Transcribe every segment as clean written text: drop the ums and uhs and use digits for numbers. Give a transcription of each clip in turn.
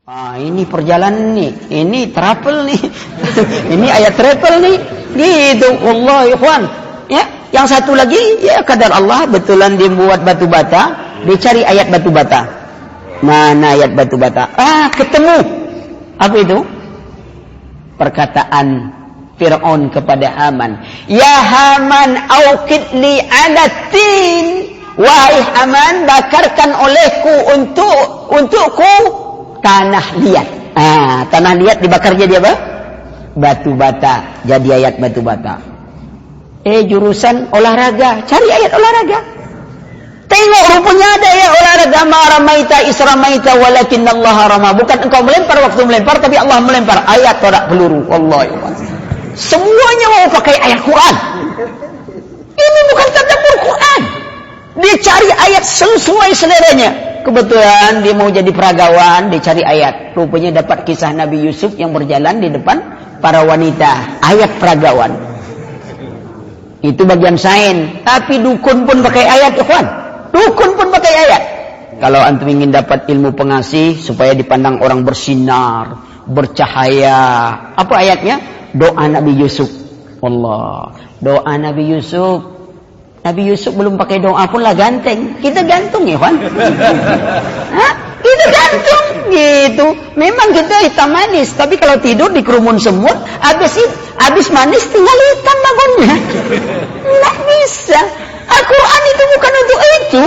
Ini perjalanan nih, ini travel nih, ini ayat travel nih, gitu. Allah ikhwan, ya. Yang satu lagi, ya kadar Allah, betulan dia buat batu bata, dia cari ayat batu bata. Mana ayat batu bata? Ketemu. Apa itu? Perkataan Fir'aun kepada Haman. Ya Haman, auqid li 'ala tin. Wahai Haman, bakarkan olehku untukku tanah liat. Tanah liat dibakar jadi apa? Batu bata. Jadi ayat batu bata. Jurusan olahraga, cari ayat olahraga. Tengok rupanya ada ayat olahraga. Ma ramaita isramaita walakinallaha rama. Bukan engkau melempar waktu melempar, tapi Allah melempar. Ayat torak peluru. Wallahi. Semuanya mau pakai ayat Quran. Ini bukan tadabbur Quran. Dia cari ayat sesuai seleranya. Kebetulan dia mau jadi peragawan, dia cari ayat. Rupanya dapat kisah Nabi Yusuf yang berjalan di depan para wanita. Ayat peragawan. Itu bagian sains. Tapi dukun pun pakai ayat, ikhwan. Dukun pun pakai ayat. Kalau antum ingin dapat ilmu pengasih supaya dipandang orang bersinar, bercahaya. Apa ayatnya? Doa Nabi Yusuf. Allah. Doa Nabi Yusuf. Nabi Yusuf belum pakai doa pun lah ganteng. Kita gantung ya, Wan. Kita gantung gitu. Memang kita hitam manis, tapi kalau tidur di kerumun semut, habis manis tinggal hitam bangunnya. Nggak bisa. Al-Quran itu bukan untuk itu.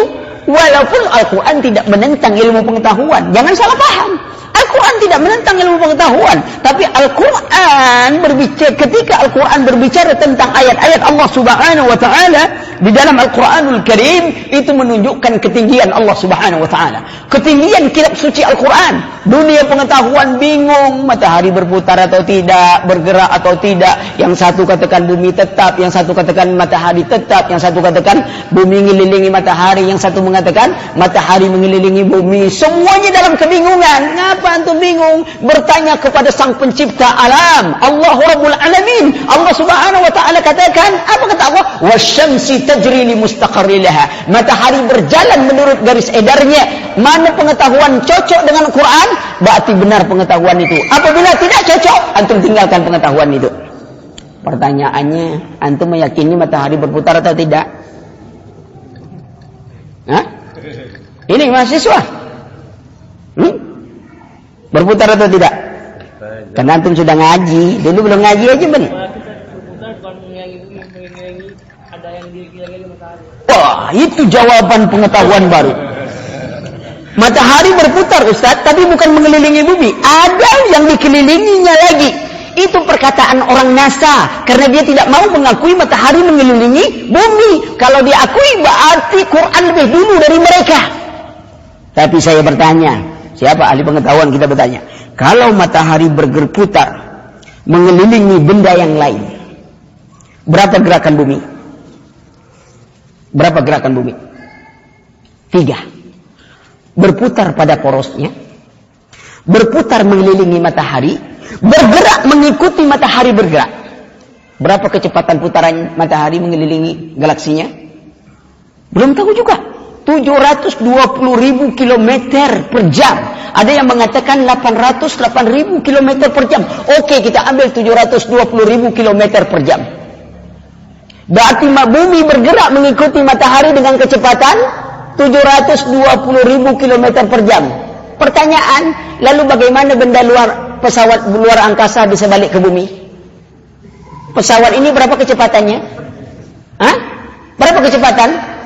Walaupun Al-Quran tidak menentang ilmu pengetahuan. Jangan salah paham. Al-Quran tidak menentang ilmu pengetahuan, tapi Al-Quran berbicara, ketika Al-Quran berbicara tentang ayat-ayat Allah Subhanahu wa taala di dalam Al-Quranul Karim, itu menunjukkan ketinggian Allah Subhanahu wa taala. Ketinggian kitab suci Al-Quran. Dunia pengetahuan bingung, matahari berputar atau tidak, bergerak atau tidak. Yang satu katakan bumi tetap, yang satu katakan matahari tetap, yang satu katakan bumi mengelilingi matahari, yang satu mengatakan matahari mengelilingi bumi. Semuanya dalam kebingungan. Ngapa antum bingung? Bertanya kepada sang pencipta alam, Allah Rabbul Alamin. Allah Subhanahu wa taala katakan, apa kata Allah? Wasyamsi tajri li mustaqarri laha. Matahari berjalan menurut garis edarnya. Mana pengetahuan cocok dengan Quran? Berarti benar pengetahuan itu. Apabila tidak cocok, antum tinggalkan pengetahuan itu. Pertanyaannya, antum meyakini matahari berputar atau tidak? Ini mahasiswa. Berputar atau tidak? Karena antum sudah ngaji. Dulu belum ngaji aja, Ben. Wah, itu jawaban pengetahuan baru. Matahari berputar, Ustaz, tapi bukan mengelilingi bumi. Ada yang dikelilinginya lagi. Itu perkataan orang NASA. Karena dia tidak mau mengakui matahari mengelilingi bumi. Kalau diakui, berarti Quran lebih dulu dari mereka. Tapi saya bertanya, siapa ahli pengetahuan, kita bertanya, kalau matahari berputar mengelilingi benda yang lain, berapa gerakan bumi? Berapa gerakan bumi? 3. Berputar pada porosnya, berputar mengelilingi matahari, bergerak mengikuti matahari bergerak. Berapa kecepatan putaran matahari mengelilingi galaksinya? Belum tahu juga. 720.000 km per jam. Ada yang mengatakan 808.000 km per jam. Oke, kita ambil 720.000 km per jam. Berarti bumi bergerak mengikuti matahari dengan kecepatan 720.000 km per jam. Pertanyaan, lalu bagaimana benda pesawat luar angkasa bisa balik ke bumi? Pesawat ini berapa kecepatannya? Berapa kecepatan?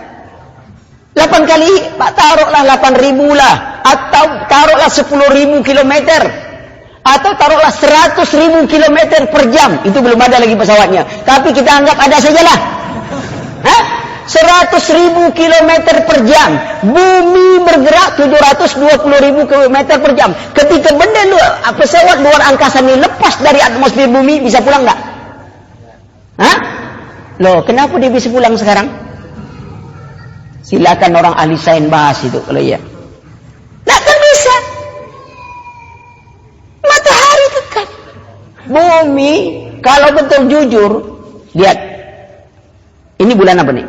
8 kali, taruhlah 8.000 lah, atau taruhlah 10.000 km, atau taruhlah 100.000 km per jam. Itu belum ada lagi pesawatnya, tapi kita anggap ada sajalah. 100.000 km per jam. Bumi bergerak 720.000 km per jam. Ketika benda pesawat luar angkasa ini lepas dari atmosfer bumi, bisa pulang nggak? Loh, kenapa dia bisa pulang sekarang? Silakan orang ahli sains bahas itu kalau iya. Nggak akan bisa. Matahari tetap. Bumi, kalau betul jujur, lihat. Ini bulan apa nih?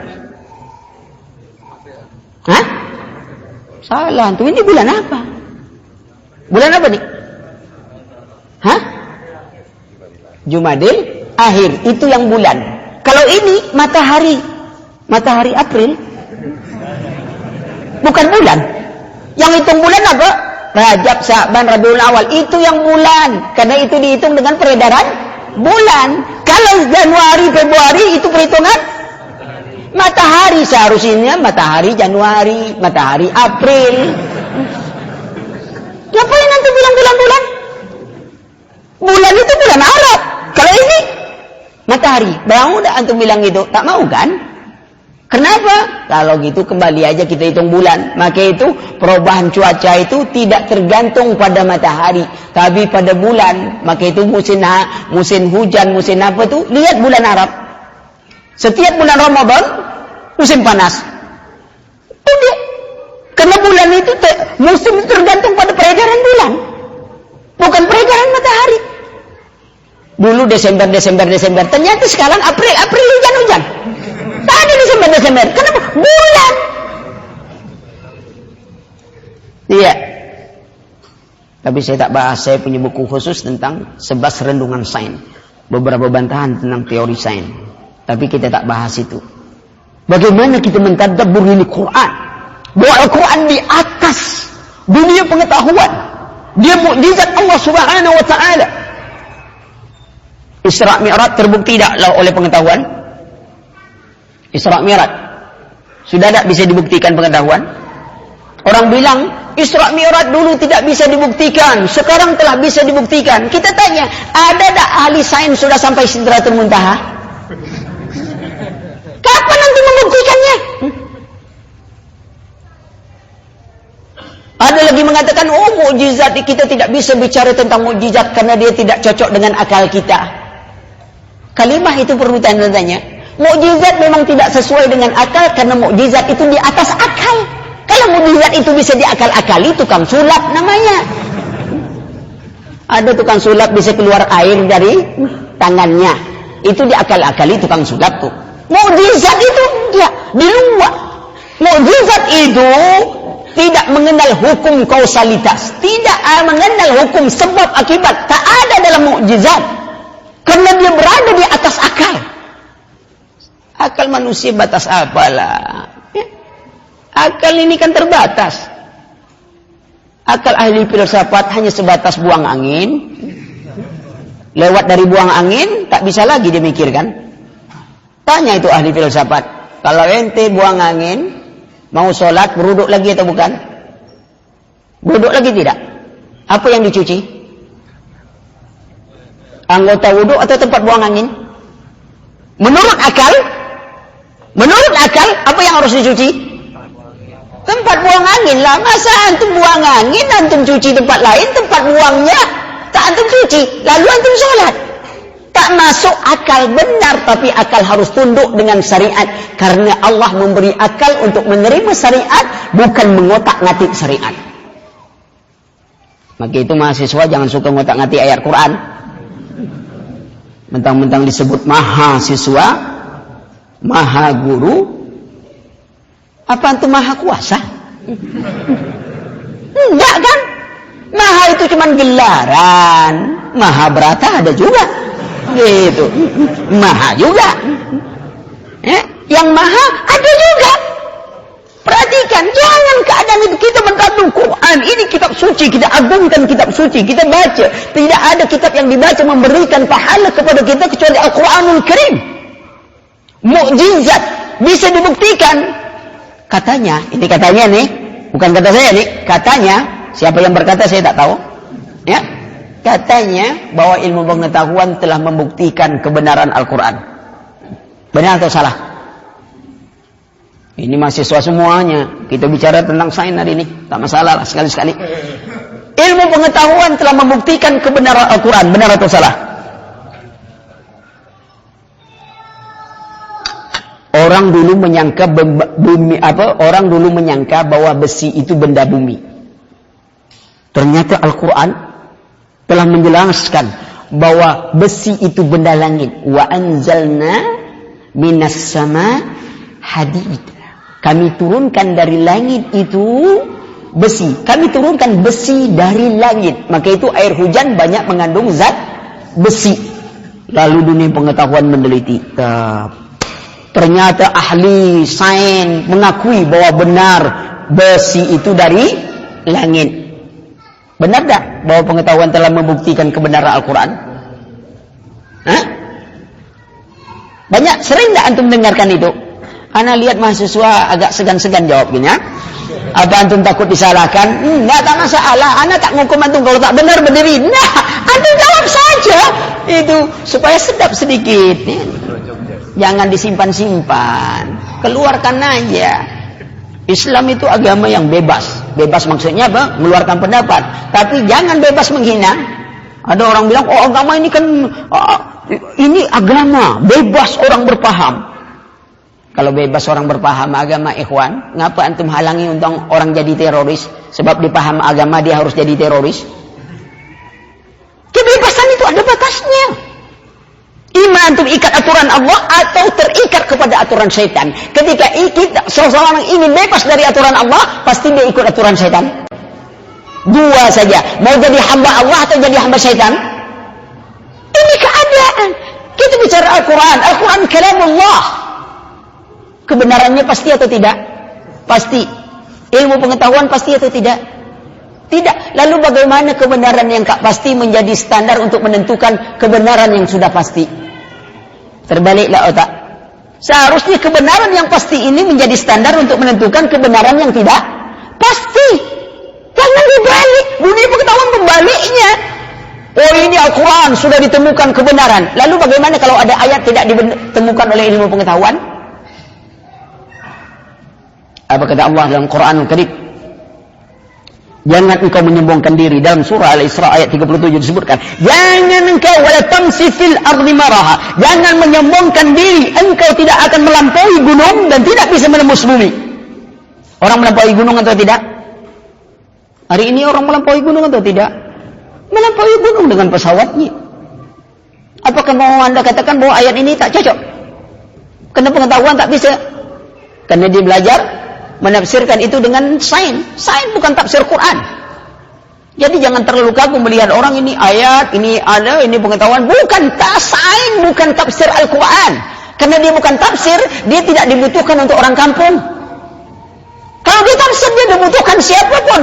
Salah, tuh ini bulan apa? Bulan apa nih? Hah? Jumadil akhir, itu yang bulan. Kalau ini matahari. Matahari April. Bukan bulan. Yang hitung bulan apa? Rajab, Sya'ban, Rabiul Awal. Itu yang bulan. Karena itu dihitung dengan peredaran bulan. Kalau Januari, Februari itu perhitungan matahari. Seharusnya matahari Januari, matahari April. Ngapain nanti bilang bulan-bulan? Bulan itu bulan Arab. Kalau ini matahari. Mau tak antum bilang itu? Tak mau kan? Kenapa? Kalau gitu kembali aja kita hitung bulan. Maka itu perubahan cuaca itu tidak tergantung pada matahari, tapi pada bulan. Maka itu musim hujan, musim apa itu? Lihat bulan Arab. Setiap bulan Ramadan musim panas. Udah. Karena bulan itu musim tergantung pada peredaran bulan, bukan peredaran matahari. Dulu Desember. Ternyata sekarang April hujan-hujan. Tak ada Desember. Kenapa? Bulan. Iya. Tapi saya tak bahas. Saya punya buku khusus tentang 11 rendungan sains. Beberapa bantahan tentang teori sains. Tapi kita tak bahas itu. Bagaimana kita mentadabbur ini Quran? Bahwa Al-Quran di atas dunia pengetahuan. Dia mukjizat Allah Subhanahu wa taala. Isra Mi'raj terbukti tidaklah oleh pengetahuan? Isra Mi'raj sudah tak bisa dibuktikan pengetahuan? Orang bilang Isra Mi'raj dulu tidak bisa dibuktikan, sekarang telah bisa dibuktikan. Kita tanya, ada tak ahli sains sudah sampai Sidratul Muntaha? Kapan nanti membuktikannya? Ada lagi mengatakan, oh mukjizat, kita tidak bisa bicara tentang mukjizat karena dia tidak cocok dengan akal kita. Kalimah itu perlu tanda-tanya. Mukjizat memang tidak sesuai dengan akal karena mukjizat itu di atas akal. Kalau mukjizat itu bisa diakal-akali, tukang sulap namanya. Ada tukang sulap bisa keluar air dari tangannya. Itu diakal-akali tukang sulap tuh. Mukjizat itu ya di luar. Mukjizat itu tidak mengenal hukum kausalitas, tidak mengenal hukum sebab akibat. Tak ada dalam mukjizat. Karena dia berada di atas akal. Akal manusia batas apalah. Ya. Akal ini kan terbatas. Akal ahli filsafat hanya sebatas buang angin. Lewat dari buang angin, tak bisa lagi dia mikirkan. Tanya itu ahli filsafat. Kalau ente buang angin, mau sholat, beruduk lagi atau bukan? Beruduk lagi tidak? Apa yang dicuci? Anggota wudhu atau tempat buang angin? Menurut akal, apa yang harus dicuci? Tempat buang angin lah. Masa antum buang angin, antum cuci tempat lain, tempat buangnya tak antum cuci, lalu antum sholat. Tak masuk akal benar, tapi akal harus tunduk dengan syariat. Karena Allah memberi akal untuk menerima syariat, bukan mengotak-ngatik syariat. Maka itu mahasiswa jangan suka ngotak-ngatik ayat Quran. Mentang-mentang disebut mahasiswa, maha guru, apa antum maha kuasa? Enggak kan? Maha itu cuma gelaran, maha berata ada juga, gitu. Maha juga, yang maha ada juga. Perhatikan, jangan keadaan itu kita mengandung Quran. Ini kitab suci, kita agungkan kitab suci, kita baca. Tidak ada kitab yang dibaca memberikan pahala kepada kita kecuali Al-Quranul Karim. Mukjizat bisa dibuktikan. Katanya, ini katanya nih, bukan kata saya nih, katanya, siapa yang berkata saya tak tahu. Ya, katanya bahwa ilmu pengetahuan telah membuktikan kebenaran Al-Quran. Benar atau salah? Ini mahasiswa semuanya. Kita bicara tentang sains hari ini. Tak masalah lah sekali-sekali. Ilmu pengetahuan telah membuktikan kebenaran Al-Quran. Benar atau salah? Orang dulu menyangka orang dulu menyangka bahwa besi itu benda bumi. Ternyata Al-Quran telah menjelaskan bahwa besi itu benda langit. Wa anzalna minas sama hadid. Kami turunkan dari langit itu besi. Kami turunkan besi dari langit. Maka itu air hujan banyak mengandung zat besi. Lalu dunia pengetahuan meneliti. Ternyata ahli sains mengakui bahwa benar besi itu dari langit. Benar tak bahwa pengetahuan telah membuktikan kebenaran Al-Quran? Hah? Banyak, sering tak antum dengarkan itu? Ana lihat mahasiswa agak segan-segan jawabnya. Apa antum takut disalahkan? Enggak, tak masalah. Ana tak ngukum antum kalau tak benar berdiri. Nah, antum jawab saja. Itu supaya sedap sedikit. Jangan disimpan-simpan. Keluarkan aja. Islam itu agama yang bebas. Bebas maksudnya apa? Mengeluarkan pendapat. Tapi jangan bebas menghina. Ada orang bilang, oh agama ini kan ini agama bebas orang berpaham. Kalau bebas orang berpaham agama, ikhwan, ngapa antum halangi untuk orang jadi teroris? Sebab dipaham agama dia harus jadi teroris. Kebebasan itu ada batasnya. Ima antum ikat aturan Allah atau terikat kepada aturan syaitan. Ketika seseorang ingin bebas dari aturan Allah, pasti dia ikut aturan syaitan. Dua saja, mau jadi hamba Allah atau jadi hamba syaitan. Ini keadaan. Kita bicara Al-Quran. Al-Quran kalamullah. Kebenarannya pasti atau tidak? Pasti. Ilmu pengetahuan pasti atau tidak? Tidak. Lalu bagaimana kebenaran yang tak pasti menjadi standar untuk menentukan kebenaran yang sudah pasti? Terbaliklah otak. Seharusnya kebenaran yang pasti ini menjadi standar untuk menentukan kebenaran yang tidak pasti. Jangan dibalik. Dunia pengetahuan membaliknya. Oh ini Al-Quran sudah ditemukan kebenaran. Lalu bagaimana kalau ada ayat tidak ditemukan oleh ilmu pengetahuan? Apa kata Allah dalam Quran Al-Karim? Jangan engkau menyombongkan diri. Dalam surah Al-Isra ayat 37 disebutkan, jangan engkau wala tamsi fil ardi maraha. Jangan menyombongkan diri. Engkau tidak akan melampaui gunung dan tidak bisa menembus bumi. Orang melampaui gunung atau tidak? Hari ini orang melampaui gunung atau tidak? Melampaui gunung dengan pesawatnya. Apakah mau anda katakan bahwa ayat ini tak cocok? Karena pengetahuan tak bisa. Karena dia belajar menafsirkan itu dengan sains. Sains bukan tafsir Quran. Jadi jangan terlalu kagum melihat orang ini ayat, ini ada, ini pengetahuan. Bukan sains, bukan tafsir Al-Quran. Karena dia bukan tafsir, dia tidak dibutuhkan untuk orang kampung. Kalau dia tafsir, dia dibutuhkan siapapun.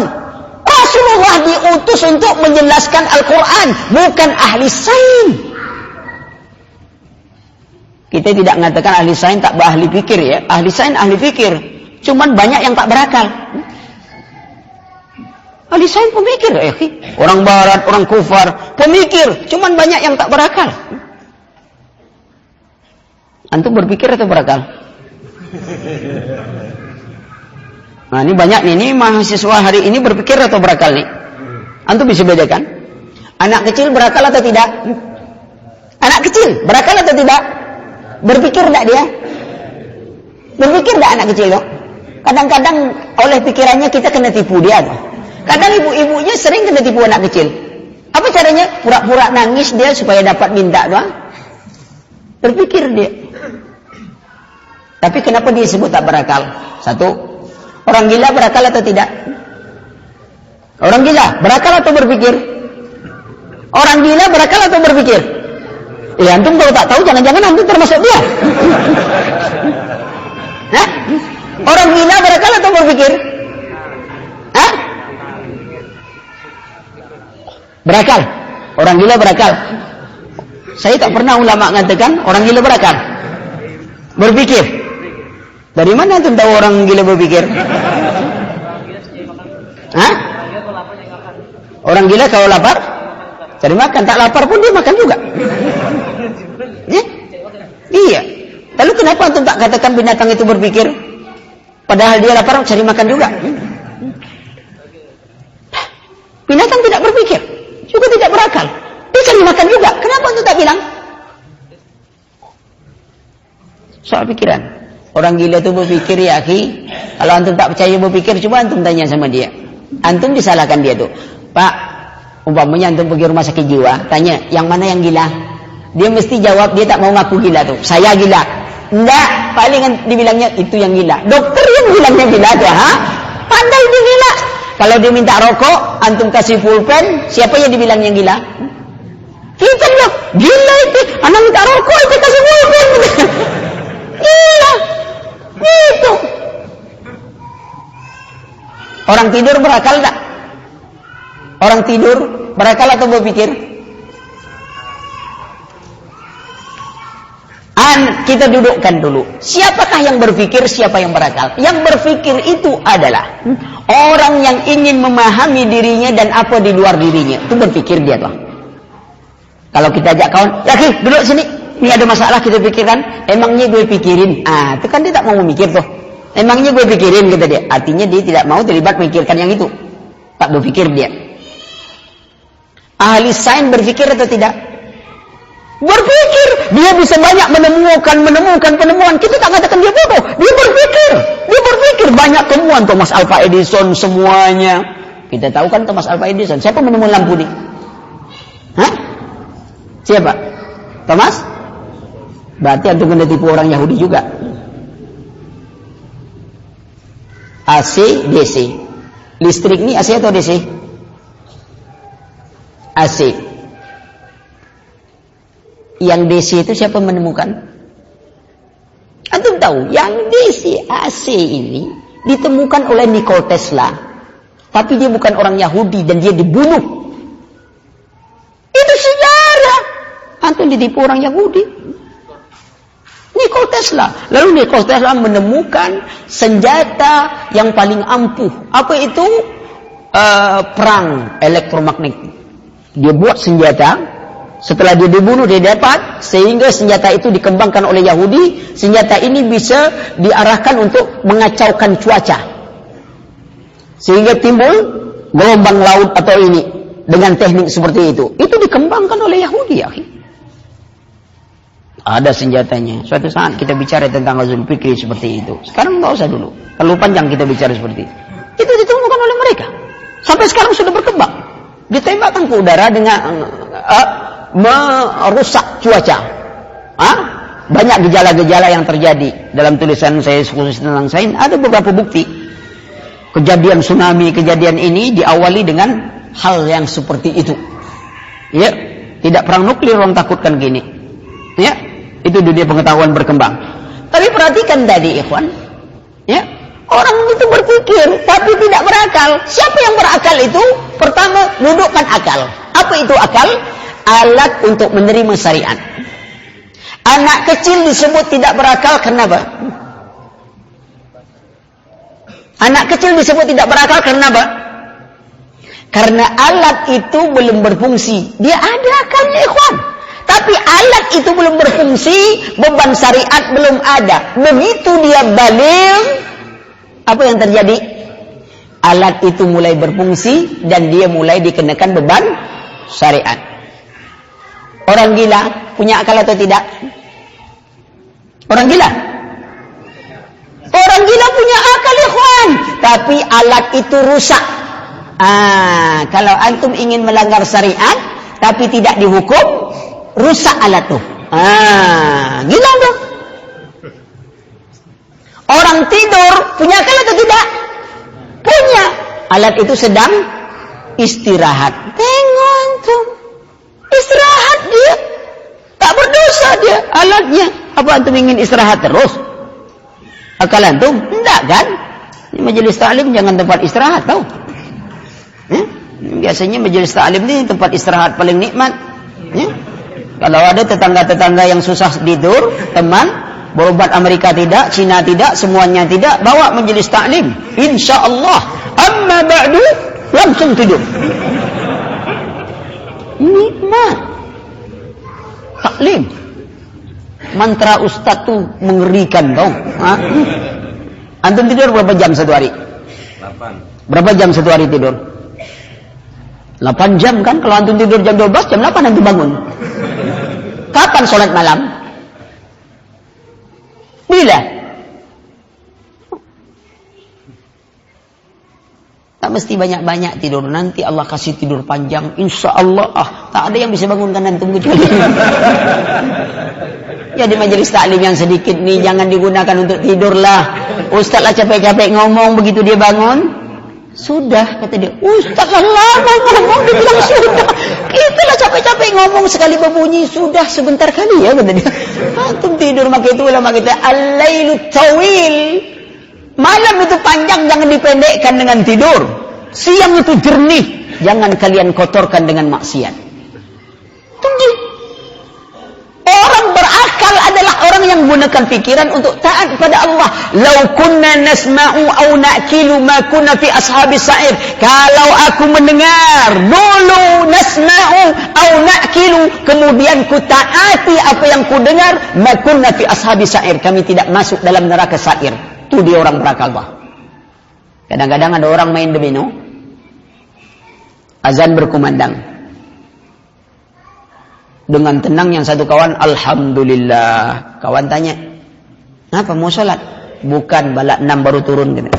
Rasulullah diutus untuk menjelaskan Al-Quran, bukan ahli sains. Kita tidak mengatakan ahli sains tak ahli pikir ya. Ahli sains ahli pikir. Cuman banyak yang tak berakal. Ahli sains pemikir ya. Orang barat, orang kufar, pemikir. Cuman banyak yang tak berakal. Antum berpikir atau berakal? Nah ini banyak nih, ini mahasiswa hari ini berpikir atau berakal nih? Antum bisa bedakan? Anak kecil berakal atau tidak? Anak kecil berakal atau tidak? Berpikir tak dia? Berpikir tak anak kecil loh? Kadang-kadang oleh pikirannya kita kena tipu dia tuh. Kadang ibu-ibunya sering kena tipu anak kecil. Apa caranya? Pura-pura nangis dia supaya dapat minta doang. Berpikir dia. Tapi kenapa dia sebut tak berakal? Satu, orang gila berakal atau tidak? Orang gila berakal atau berpikir? Orang gila berakal atau berpikir? Ya antum kalau tak tahu jangan-jangan antum termasuk dia. Hah? Orang gila berakal atau berpikir? Hah? Berakal. Orang gila berakal. Saya tak pernah ulama mengatakan orang gila berakal. Berpikir. Dari mana antum tahu orang gila berpikir? Hah? Orang gila kalau lapar cari makan, tak lapar pun dia makan juga. Ya? Iya. Lalu kenapa antum tak katakan binatang itu berpikir? Padahal dia lapar cari makan juga. Binatang tidak berpikir, juga tidak berakal. Dia cari makan juga. Kenapa antum tak bilang? Soal pikiran. Orang gila itu berpikir ya akhi. Kalau antum tak percaya berpikir, coba antum tanya sama dia. Antum disalahkan dia tuh. Pak, umpamanya antum pergi rumah sakit jiwa, tanya, yang mana yang gila? Dia mesti jawab, dia tak mau ngaku gila tuh. Saya gila. Enggak, paling dibilangnya itu yang gila. Dokter yang bilangnya gila tuh, ha? Pandai dia gila. Kalau dia minta rokok, antum kasih pulpen, siapa yang dibilangnya gila? Kita bilang, gila itu, anak minta rokok itu kasih pulpen. Gila, gitu. Orang tidur berakal tak? Orang tidur berakal atau berpikir? Kita dudukkan dulu. Siapakah yang berpikir, siapa yang berakal? Yang berpikir itu adalah orang yang ingin memahami dirinya dan apa di luar dirinya. Itu berpikir dia tuh. Kalau kita ajak kawan, ya duduk sini. Ini ada masalah kita pikirkan. Emangnya gue pikirin. Itu kan dia tak mau memikir tuh. Emangnya gue pikirin, kata dia. Artinya dia tidak mau terlibat memikirkan yang itu. Tak berpikir dia. Ahli sains berpikir atau tidak? Berpikir. Dia bisa banyak menemukan penemuan. Kita tak katakan dia bodoh. Dia berpikir. Banyak temuan Thomas Alva Edison semuanya. Kita tahu kan Thomas Alva Edison. Siapa menemukan lampu ini? Hah? Siapa? Thomas? Berarti antum kena tipu orang Yahudi juga. AC, DC. Listrik ini AC atau DC? AC. Yang DC itu siapa menemukan? Antum tahu, yang DC AC ini ditemukan oleh Nikola Tesla. Tapi dia bukan orang Yahudi dan dia dibunuh. Itu sejarah. Antum ditipu orang Yahudi. Nikola Tesla. Lalu Nikola Tesla menemukan senjata yang paling ampuh. Apa itu? Perang elektromagnet. Dia buat senjata. Setelah dia dibunuh, dia dapat, sehingga senjata itu dikembangkan oleh Yahudi. Senjata ini bisa diarahkan untuk mengacaukan cuaca, sehingga timbul gelombang laut atau ini dengan teknik seperti itu. Itu dikembangkan oleh Yahudi, ya. Ada senjatanya. Suatu saat kita bicara tentang Ghazul Fikri seperti itu. Sekarang nggak usah dulu, terlalu panjang kita bicara seperti itu. Itu ditemukan oleh mereka. Sampai sekarang sudah berkembang. Ditembakkan ke udara dengan merusak cuaca. Banyak gejala-gejala yang terjadi. Dalam tulisan saya khusus tentang sains ada beberapa bukti. Kejadian tsunami, kejadian ini diawali dengan hal yang seperti itu. Ya, tidak perang nuklir orang takutkan gini. Ya, itu dunia pengetahuan berkembang. Tapi perhatikan tadi, ikhwan. Ya, orang itu berpikir tapi tidak berakal. Siapa yang berakal itu? Pertama, dudukkan akal. Apa itu akal? Alat untuk menerima syariat. Anak kecil disebut tidak berakal kenapa? Anak kecil disebut tidak berakal kenapa? Karena alat itu belum berfungsi. Dia ada akalnya, ikhwan. Tapi alat itu belum berfungsi, beban syariat belum ada. Begitu dia balik, apa yang terjadi? Alat itu mulai berfungsi dan dia mulai dikenakan beban syariat. Orang gila punya akal atau tidak? Orang gila? Orang gila punya akal, ikhwan. Tapi alat itu rusak. Kalau antum ingin melanggar syariat tapi tidak dihukum, rusak alat tuh. Gila tuh. Orang tidur punya akal atau tidak? Punya. Alat itu sedang istirahat. Tengok antum. Istirahat dia. Tak berdosa dia alatnya. Apa antum ingin istirahat terus? Akal antum? Enggak kan? Ini majelis ta'lim jangan tempat istirahat tau. Biasanya majelis ta'lim ini tempat istirahat paling nikmat. Kalau ada tetangga-tetangga yang susah tidur, teman, berobat Amerika tidak, Cina tidak, semuanya tidak, bawa majelis ta'lim. InsyaAllah. Amma ba'du, langsung tidur. Nikmat. Taklim. Mantra ustaz tuh mengerikan tau. Antum tidur berapa jam satu hari? 8. Berapa jam satu hari tidur? 8 jam kan? Kalau antum tidur jam 12, jam 8 antum bangun. Kapan sholat malam? Bila? Tak mesti banyak-banyak tidur. Nanti Allah kasih tidur panjang. Insya Allah. Tak ada yang bisa bangunkan antum kecuali. Jadi majelis taklim yang sedikit nih jangan digunakan untuk tidur lah. Ustaz lah capek-capek ngomong begitu dia bangun. Sudah, kata dia. Ustaz lah lama ngomong, dia bilang sudah. Itulah capek-capek ngomong sekali berbunyi. Sudah sebentar kali ya, kata dia. Antum tidur maka itu ulama kita. Al-lailu tawil. Malam itu panjang, jangan dipendekkan dengan tidur. Siang itu jernih, jangan kalian kotorkan dengan maksiat. Tunggu. Orang berakal adalah orang yang menggunakan pikiran untuk taat kepada Allah. Lau kunna nasma'u au na'kilu ma kunna fi ashabis sa'ir. Kalau aku mendengar dulu nasma'u au na'kilu, kemudian ku taati apa yang ku dengar, ma kunna fi ashabis sa'ir, kami tidak masuk dalam neraka sa'ir. Itu dia orang berakal, Pak. Kadang-kadang ada orang main domino, azan berkumandang. Dengan tenang yang satu kawan, Alhamdulillah. Kawan tanya, apa mau sholat? Bukan, balak 6 baru turun. Gitu.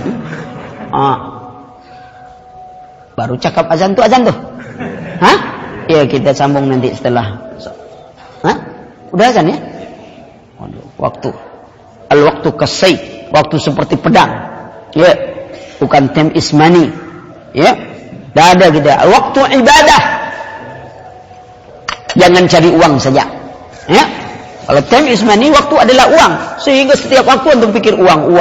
Baru cakap azan tuh. Hah? Ya kita sambung nanti setelah. Hah? Udah azan ya? Waktu. Al-waktu kasai. Waktu seperti pedang. Ya. Bukan time is money. Ya. Dah ada kita. Waktu ibadah. Jangan cari uang saja. Ya. Kalau time is money, waktu adalah uang. Sehingga setiap waktu untuk pikir uang.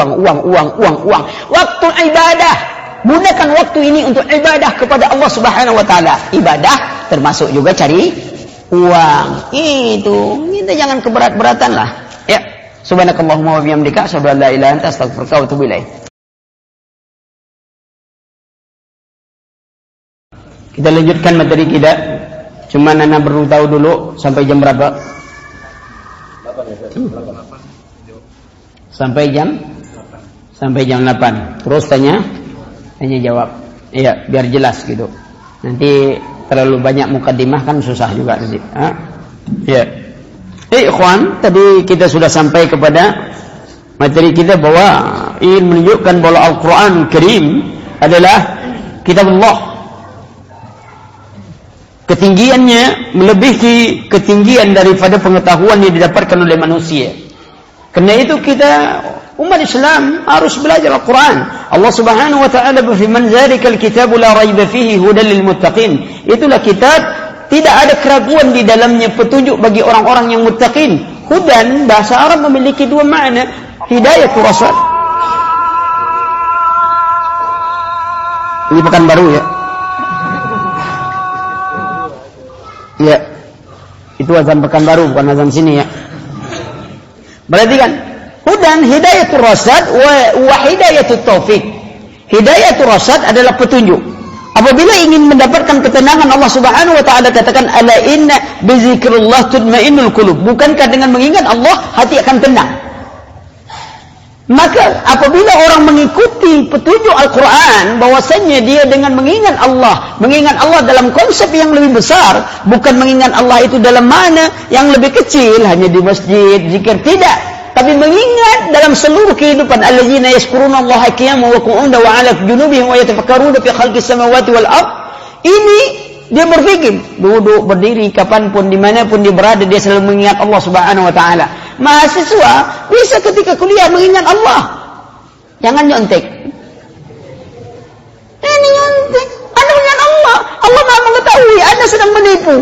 Waktu ibadah. Gunakan waktu ini untuk ibadah kepada Allah Subhanahu wa taala. Ibadah termasuk juga cari uang. Itu. Kita jangan keberat-beratan lah. Ya. Subhanakallahumma wa bihamdika asyhadu an la ilaha illa anta astaghfiruka wa atubu ilaik. Kita lanjutkan materi kita. Cuma Nana perlu tahu dulu sampai jam berapa? 8. Sampai jam 8. Terus tanya jawab. Iya, biar jelas gitu. Nanti terlalu banyak mukadimah kan susah juga nanti. Iya. Ikhwan, tadi kita sudah sampai kepada materi kita bahwa ingin menunjukkan bahwa Al-Qur'an Karim adalah kitab Allah. Ketinggiannya melebihi ketinggian daripada pengetahuan yang didapatkan oleh manusia. Karena itu kita umat Islam harus belajar Al-Quran. Allah Subhanahu wa taala berfirman, "Dzalikal kitabu la raiba fihi hudal lil muttaqin." Itulah kitab, tidak ada keraguan di dalamnya, petunjuk bagi orang-orang yang muttaqin. Hudan bahasa Arab memiliki dua makna, hidayatul rasyad. Ini pekan baru ya. Ya, itu azan Pekanbaru, bukan azan sini ya. Berarti kan, hudan hidayatul rasyad wa hidayatul taufik. Hidayatul rasyad adalah petunjuk. Apabila ingin mendapatkan ketenangan, Allah Subhanahu wa taala katakan, ala inna bi dzikrillah tutmainnul qulub. Bukankah dengan mengingat Allah hati akan tenang? Maka apabila orang mengikuti petunjuk Al-Quran, bahwasanya dia dengan mengingat Allah dalam konsep yang lebih besar, bukan mengingat Allah itu dalam mana yang lebih kecil, hanya di masjid, zikir, tidak. Tapi mengingat dalam seluruh kehidupan. Alladzina yazkuruna Allaha qiyaman wa qu'udan wa 'ala junubihim wa yatafakkaruna fi khalqis samawati wal ard. Ini dia berpikir, duduk, berdiri, kapanpun, dimanapun dia berada, dia selalu mengingat Allah Subhanahu wa ta'ala. Mahasiswa bisa ketika kuliah mengingat Allah. Jangan nyontek. Ini nyontek. Anda mengingat Allah. Allah maha mengetahui Anda sedang menipu.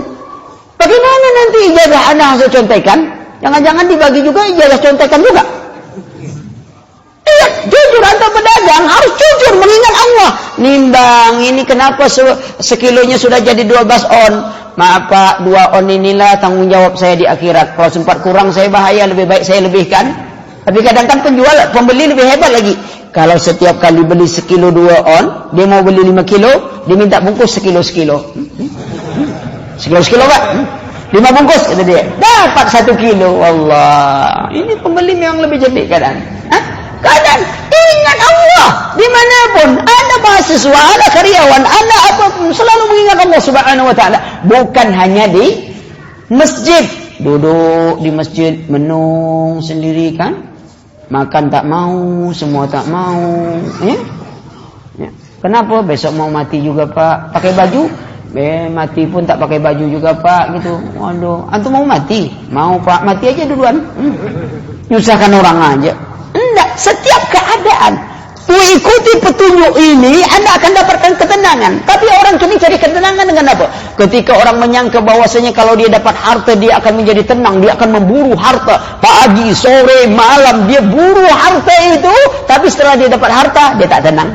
Bagaimana nanti ijazah Anda hasil contekan? Jangan-jangan dibagi juga ijazah contekan juga. Iya, jujur Anda pedagang harus jujur mengingat Allah. Nimbang, ini kenapa sekilonya sudah jadi 12 on? Maaf Pak, 2 on inilah tanggung jawab saya di akhirat. Kalau sempat kurang saya bahaya, lebih baik saya lebihkan. Tapi kadang-kadang pembeli lebih hebat lagi. Kalau setiap kali beli sekilo 2 on, dia mau beli 5 kilo, dia minta bungkus sekilo. Sekilo Pak? 5 bungkus, kata dia. Dapat 1 kilo. Allah, ini pembeli memang lebih cerdik kadang. Kadang ingat Allah dimanapun Anda mahasiswa, Anda karyawan, Anda apapun, selalu mengingat Allah Subhanahu wa taala. Bukan hanya di masjid, duduk di masjid menung sendiri kan, makan tak mau, semua tak mau, ya. Kenapa besok mau mati juga Pak? Pakai baju? Mati pun tak pakai baju juga Pak, gitu. Waduh, antum mau mati? Mau Pak, mati aja duluan. Nyusahkan orang aja. Enggak, setiap keadaan ikuti petunjuk ini, Anda akan dapatkan ketenangan. Tapi orang kini cari ketenangan dengan apa? Ketika orang menyangka bahwasanya kalau dia dapat harta, dia akan menjadi tenang, dia akan memburu harta. Pagi, sore, malam, dia buru harta itu. Tapi setelah dia dapat harta, dia tak tenang.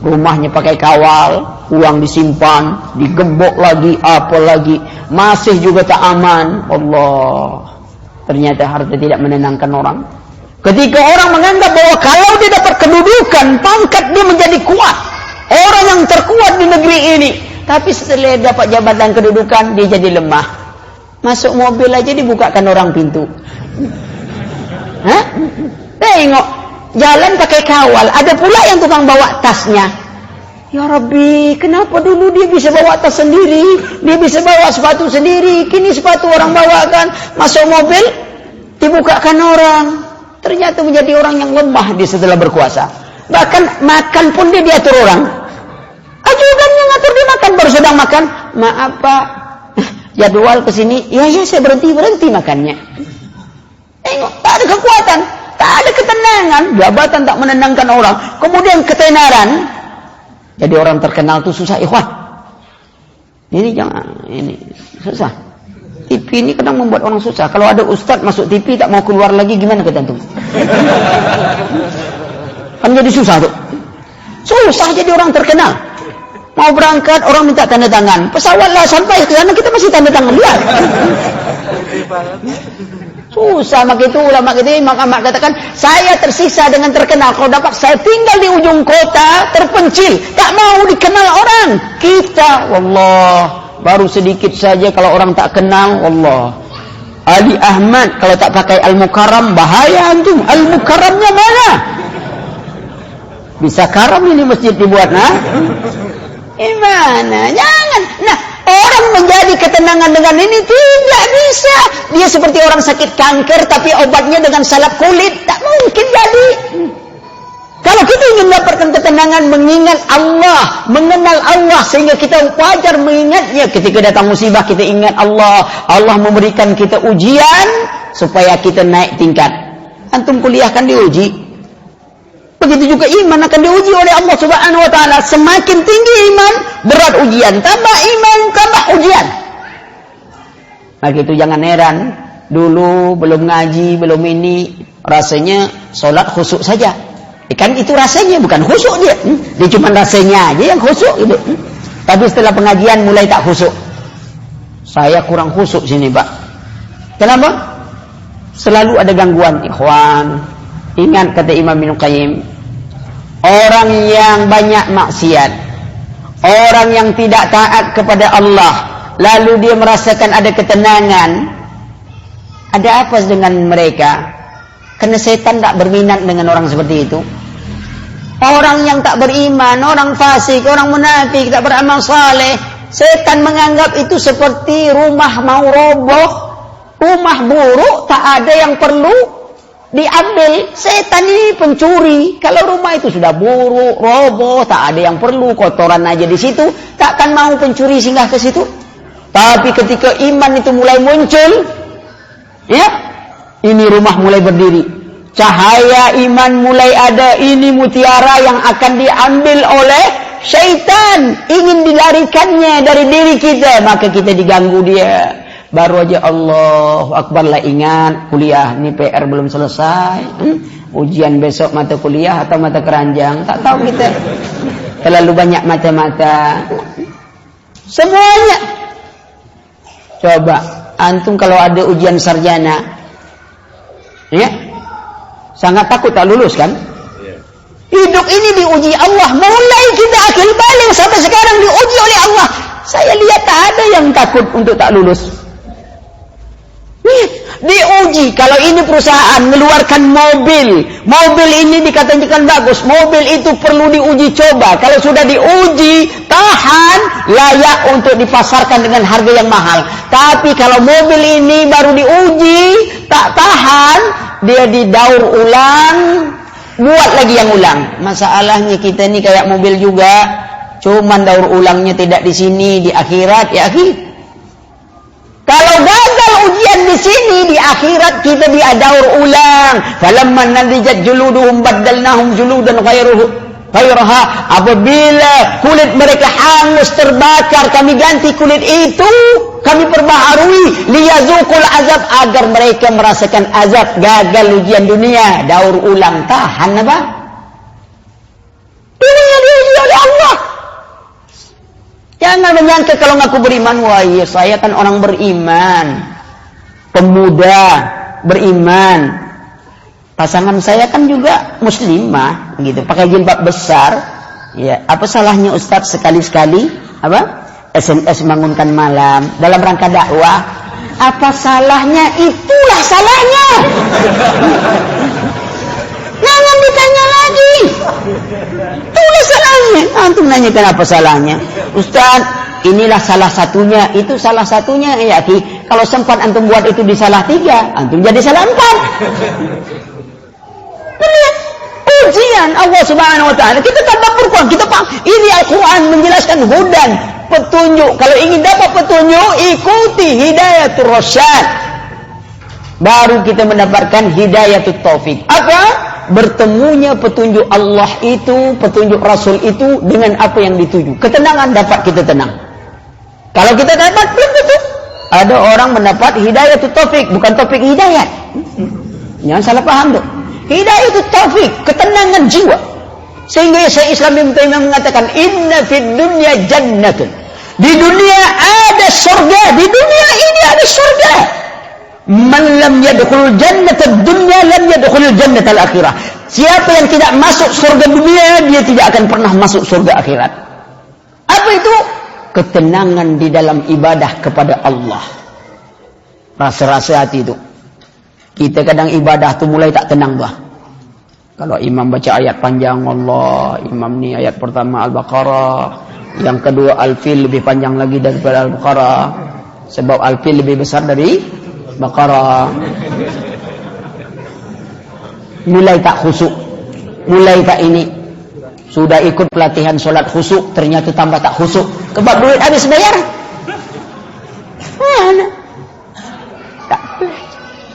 Rumahnya pakai kawal, uang disimpan, digembok lagi, apa lagi. Masih juga tak aman. Allah. Ternyata harta tidak menenangkan orang. Ketika orang menganggap bahwa kalau dia dapat kedudukan, pangkat dia menjadi kuat. Orang yang terkuat di negeri ini. Tapi setelah dapat jabatan kedudukan, dia jadi lemah. Masuk mobil aja dibukakan orang pintu. Hah? Tengok, jalan pakai kawal. Ada pula yang tukang bawa tasnya. Ya Rabbi, kenapa dulu dia bisa bawa tas sendiri? Dia bisa bawa sepatu sendiri. Kini sepatu orang bawakan. Masuk mobil, dibukakan orang. Ternyata menjadi orang yang lemah dia setelah berkuasa. Bahkan makan pun dia diatur orang. Ajudannya ngatur dia makan, baru sedang makan. Maaf Pak, jadwal kesini. Ya saya berhenti makannya. Tengok, tak ada kekuatan, tak ada ketenangan. Jabatan tak menenangkan orang. Kemudian ketenaran. Jadi orang terkenal itu susah, ikhwan. Ini jangan, ini susah. TV ini kadang membuat orang susah. Kalau ada ustaz masuk TV tak mau keluar lagi, gimana kita tuh? Kan jadi susah tuh. Susah jadi orang terkenal. Mau berangkat orang minta tanda tangan. Pesawatlah sampai ke sana kita masih tanda tangan dia. Susah maka itu ulama kita maka katakan saya tersisa dengan terkenal. Kalau dapat saya tinggal di ujung kota terpencil, tak mau dikenal orang. Kita wallah baru sedikit saja kalau orang tak kenal, Allah. Ali Ahmad kalau tak pakai Al-Mukarram bahaya antum. Al-Mukarramnya mana? Bisa karam ini masjid dibuat, nah? Gimana? Jangan. Nah, orang menjadi ketenangan dengan ini tidak bisa. Dia seperti orang sakit kanker tapi obatnya dengan salep kulit, tak mungkin jadi. Kalau kita ingin mendapatkan ketenangan, mengingat Allah, mengenal Allah, sehingga kita wajar mengingatnya. Ketika datang musibah, kita ingat Allah. Allah memberikan kita ujian, supaya kita naik tingkat. Antum kuliah kan diuji. Begitu juga iman akan diuji oleh Allah Subhanahu Wa Taala. Semakin tinggi iman, berat ujian. Tambah iman, tambah ujian. Maka itu jangan heran. Dulu belum ngaji, belum ini, rasanya sholat khusyuk saja. Kan itu rasanya bukan khusyuk dia. Dia cuma rasanya aja yang khusyuk gitu. Tapi setelah pengajian mulai tak khusyuk. Saya kurang khusyuk sini, Pak. Kenapa? Selalu ada gangguan, ikhwan. Ingat kata Imam Ibnu Qayyim, orang yang banyak maksiat, orang yang tidak taat kepada Allah, lalu dia merasakan ada ketenangan. Ada apa dengan mereka? Karena setan tak berminat dengan orang seperti itu. Orang yang tak beriman, orang fasik, orang munafik, tak beramal saleh, setan menganggap itu seperti rumah mau roboh, rumah buruk, tak ada yang perlu diambil. Setan ini pencuri. Kalau rumah itu sudah buruk, roboh, tak ada yang perlu, kotoran aja di situ, takkan mau pencuri singgah ke situ. Tapi ketika iman itu mulai muncul, ya, ini rumah mulai berdiri. Cahaya iman mulai ada. Ini mutiara yang akan diambil oleh syaitan. Ingin dilarikannya dari diri kita. Maka kita diganggu dia. Baru aja Allahu Akbar lah ingat. Kuliah ini PR belum selesai. Ujian besok mata kuliah atau mata keranjang. Tak tahu kita. Terlalu banyak mata-mata. Semuanya. Coba. Antum kalau ada ujian sarjana. Ya. Sangat takut tak lulus kan? Hidup ini diuji Allah. Mulai kita akil balik sampai sekarang diuji oleh Allah. Saya lihat tak ada yang takut untuk tak lulus. Diuji. Kalau ini perusahaan mengeluarkan mobil. Mobil ini dikatakan bagus. Mobil itu perlu diuji coba. Kalau sudah diuji, tahan, layak untuk dipasarkan dengan harga yang mahal. Tapi kalau mobil ini baru diuji, tak tahan, dia didaur ulang, buat lagi yang ulang. Masalahnya kita ini kayak mobil juga. Cuman daur ulangnya tidak di sini, di akhirat, ya akhirat. Kalau gagal ujian di sini, di akhirat kita diadaur ulang. Falamma nadijat juluduhum baddalnahum juludan ghairaha. Apabila kulit mereka hangus terbakar, kami ganti kulit itu, kami perbaharui liyazuqul azab, agar mereka merasakan azab. Gagal ujian dunia, daur ulang, tahan apa? Dunia diuji oleh Allah. Jangan menyangka kalau ngaku beriman, wah iya saya kan orang beriman, pemuda beriman, pasangan saya kan juga muslimah, gitu, pakai jilbab besar, ya apa salahnya Ustadz sekali-sekali apa SMS bangunkan malam dalam rangka dakwah? Apa salahnya? Itulah salahnya. Jangan ditanya lagi. Itulah salahnya. Antum nanya kenapa salahnya? Ustaz, inilah salah satunya. Itu salah satunya. Ya, kalau sempat antum buat itu di salah 3, antum jadi salah 4. Lihat ujian Allah Subhanahu wa taala. Kita tadabbur Quran, kita paham. Ini Al-Quran menjelaskan hudan, petunjuk. Kalau ingin dapat petunjuk, ikuti hidayatul rasyad. Baru kita mendapatkan hidayatul taufik. Apa? Bertemunya petunjuk Allah itu, petunjuk Rasul itu dengan apa yang dituju. Ketenangan dapat kita tenang. Kalau kita dapat belum tentu. Ada orang mendapat hidayatul taufik, bukan taufik hidayat. Jangan salah paham tuh. Hidayatul taufik, ketenangan jiwa. Sehingga Syekh Islam Ibnu Taimiyah mengatakan, inna fid dunya jannatun. Di dunia ada surga, di dunia ini ada surga. Man lam yadkhul jannatad dunya lam yadkhul jannatal akhirah. Siapa yang tidak masuk surga dunia, dia tidak akan pernah masuk surga akhirat. Apa itu? Ketenangan di dalam ibadah kepada Allah. Rasa-rasa hati itu. Kita kadang ibadah tu mulai tak tenang tuh. Kalau imam baca ayat panjang, Allah, imam ni ayat pertama Al-Baqarah, yang kedua Al-Fil lebih panjang lagi daripada Al-Baqarah, sebab Al-Fil lebih besar dari Baqarah. Mulai tak khusyuk, mulai tak ini. Sudah ikut pelatihan solat khusyuk, ternyata tambah tak khusyuk. Kebab duit habis bayar. Mana?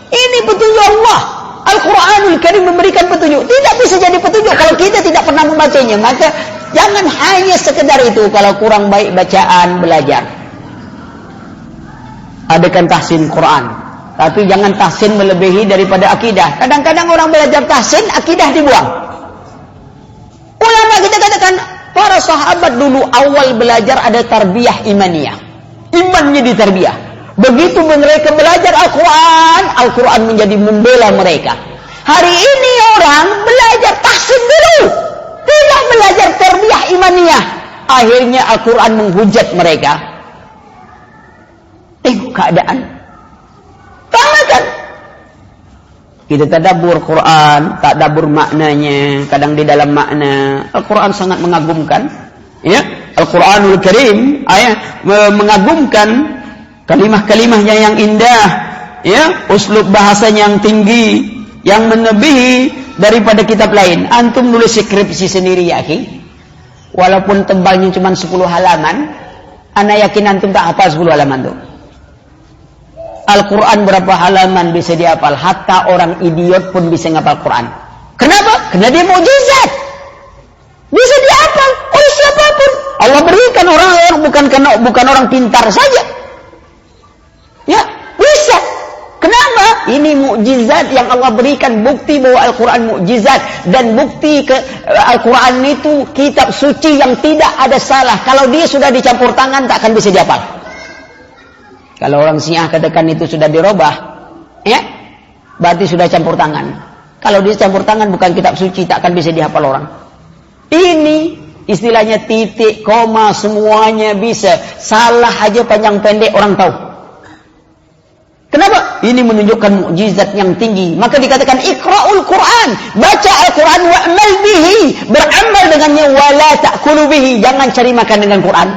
Ini petunjuk Allah. Al-Quranul Karim memberikan petunjuk. Tidak bisa jadi petunjuk kalau kita tidak pernah membacanya. Maka jangan hanya sekedar itu. Kalau kurang baik bacaan, belajar. Adakan tahsin Quran. Tapi jangan tahsin melebihi daripada akidah. Kadang-kadang orang belajar tahsin, akidah dibuang. Ulama kita katakan, para sahabat dulu awal belajar ada tarbiyah imaniyah. Imannya ditarbiyah. Begitu mereka belajar Al-Quran, Al-Quran menjadi membela mereka. Hari ini orang belajar tahsin dulu, tidak belajar tarbiyah imaniyah. Akhirnya Al-Quran menghujat mereka. Tengok keadaan. Kan? Kita tadabbur Quran, tadabbur maknanya, kadang di dalam makna. Al-Quran sangat mengagumkan. Ya, Al-Quranul Karim mengagumkan, kalimah-kalimahnya yang indah, ya, uslub bahasanya yang tinggi, yang melebihi daripada kitab lain. Antum nulis skripsi sendiri ya, walaupun tebalnya cuma 10 halaman, ana yakin antum tak hafal 10 halaman tuh. Al-Quran berapa halaman bisa dihafal? Hatta orang idiot pun bisa ngapal Quran. Kenapa? Karena dia mukjizat. Bisa dihafal oleh siapapun. Allah berikan orang bukan orang pintar saja. Ya, bisa. Kenapa? Ini mukjizat yang Allah berikan, bukti bahwa Al-Quran mukjizat, dan bukti Al-Quran itu kitab suci yang tidak ada salah. Kalau dia sudah dicampur tangan tak akan bisa dihafal. Kalau orang Syiah katakan itu sudah dirubah, ya, berarti sudah campur tangan. Kalau dia campur tangan bukan kitab suci, tak akan bisa dihafal orang. Ini istilahnya titik, koma, semuanya bisa. Salah aja panjang pendek orang tahu. Kenapa? Ini menunjukkan mukjizat yang tinggi. Maka dikatakan iqra'ul Quran, baca Al-Quran wa'mal bihi, beramal dengannya, wala ta'kulu bihi, jangan cari makan dengan Quran.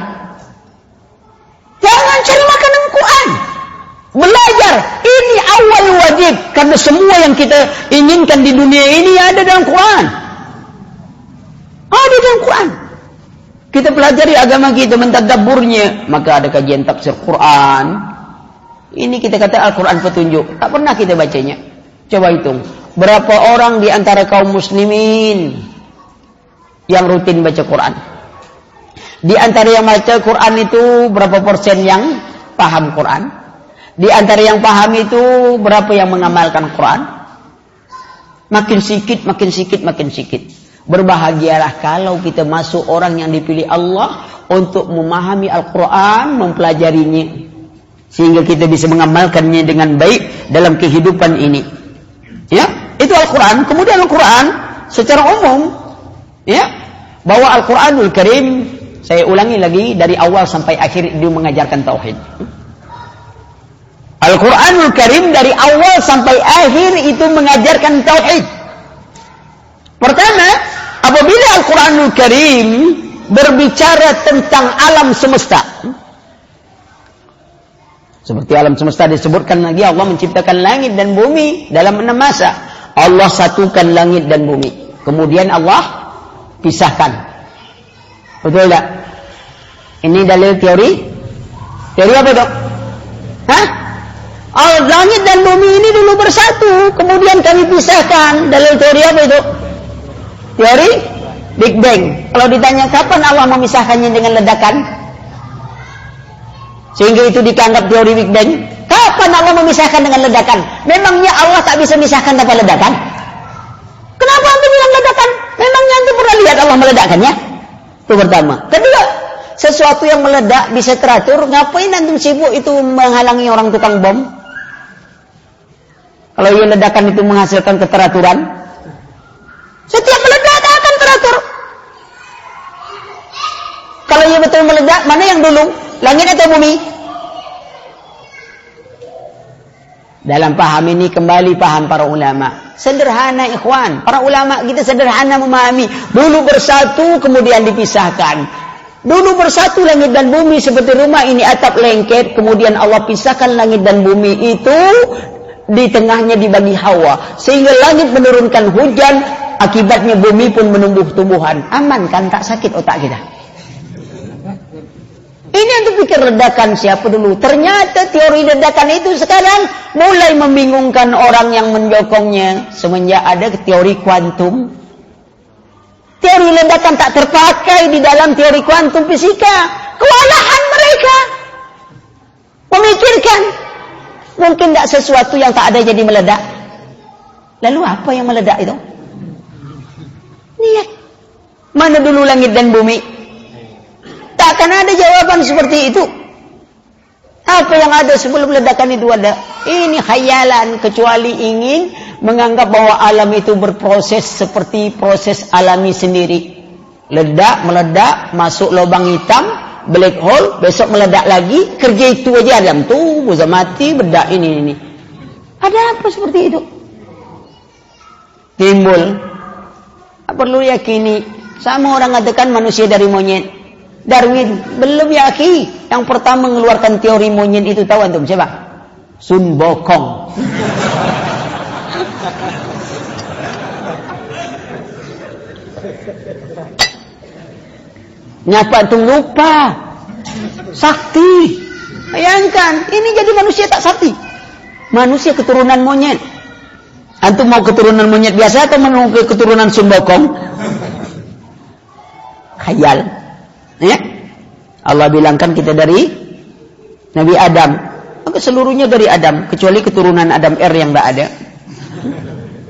Jangan cari makan dengan Quran. Belajar, ini awal wajib, karena semua yang kita inginkan di dunia ini ada dalam Quran. Ada dalam Quran. Kita pelajari agama kita, mentadabburnya, maka ada kajian tafsir Quran. Ini kita kata Al-Quran petunjuk. Tak pernah kita bacanya. Coba hitung. Berapa orang di antara kaum muslimin yang rutin baca Quran? Di antara yang baca Quran itu berapa persen yang paham Quran? Di antara yang paham itu berapa yang mengamalkan Quran? Makin sikit, makin sikit, makin sikit. Berbahagialah kalau kita masuk orang yang dipilih Allah untuk memahami Al-Quran, mempelajarinya, sehingga kita bisa mengamalkannya dengan baik dalam kehidupan ini. Ya, itu Al-Quran. Kemudian Al-Quran secara umum, ya, bahwa Al-Quranul Karim, saya ulangi lagi dari awal sampai akhir dia mengajarkan tauhid. Al-Quranul Karim dari awal sampai akhir itu mengajarkan tauhid. Pertama, apabila Al-Quranul Karim berbicara tentang alam semesta, seperti alam semesta disebutkan lagi, Allah menciptakan langit dan bumi dalam 6 masa. Allah satukan langit dan bumi, kemudian Allah pisahkan. Betul tak? Ini dalil teori? Teori apa, Dok? Hah? Oh, langit dan bumi ini dulu bersatu, kemudian kami pisahkan. Dalil teori apa itu? Teori Big Bang. Kalau ditanya kapan Allah memisahkannya dengan ledakan, sehingga itu dianggap teori Big Bang. Kapan Allah memisahkan dengan ledakan? Memangnya Allah tak bisa memisahkan tanpa ledakan? Kenapa antum bilang ledakan? Memangnya antum pernah lihat Allah meledakkannya? Itu pertama. Kedua, sesuatu yang meledak bisa teratur. Ngapain antum sibuk itu menghalangi orang tukang bom? Kalau ia ledakan itu menghasilkan keteraturan, setiap meledak akan teratur. Kalau ia betul meledak, mana yang dulu? Langit atau bumi? Dalam paham ini kembali paham para ulama. Sederhana ikhwan. Para ulama kita sederhana memahami. Dulu bersatu kemudian dipisahkan. Dulu bersatu langit dan bumi seperti rumah ini atap lengket. Kemudian Allah pisahkan langit dan bumi itu. Di tengahnya dibagi hawa. Sehingga langit menurunkan hujan. Akibatnya bumi pun menumbuh tumbuhan. Aman kan? Tak sakit otak kita. Ini untuk pikir ledakan siapa dulu. Ternyata teori ledakan itu sekarang mulai membingungkan orang yang menyokongnya. Semenjak ada teori kuantum. Teori ledakan tak terpakai di dalam teori kuantum fisika. Kewalahan mereka memikirkan. Mungkin tak sesuatu yang tak ada jadi meledak. Lalu apa yang meledak itu? Niat. Mana dulu langit dan bumi? Takkan ada jawaban seperti itu. Apa yang ada sebelum ledakan itu ada? Ini khayalan, kecuali ingin menganggap bahwa alam itu berproses seperti proses alami sendiri. Ledak, meledak, masuk lubang hitam, black hole, besok meledak lagi, kerja itu aja alam tuh, bisa mati, bedak ini. Ada apa seperti itu? Timbul. Tak perlu yakini. Sama orang katakan manusia dari monyet. Darwin belum yakin. Yang pertama mengeluarkan teori monyet itu tahu antum siapa? Sun Bokong. Nyapa antum lupa? Sakti. Bayangkan, ini jadi manusia tak sakti. Manusia keturunan monyet. Antum mau keturunan monyet biasa atau mau keturunan Sun Bokong? Khayal. Ya? Allah bilangkan kita dari Nabi Adam. Maka seluruhnya dari Adam, kecuali keturunan Adam R yang tak ada.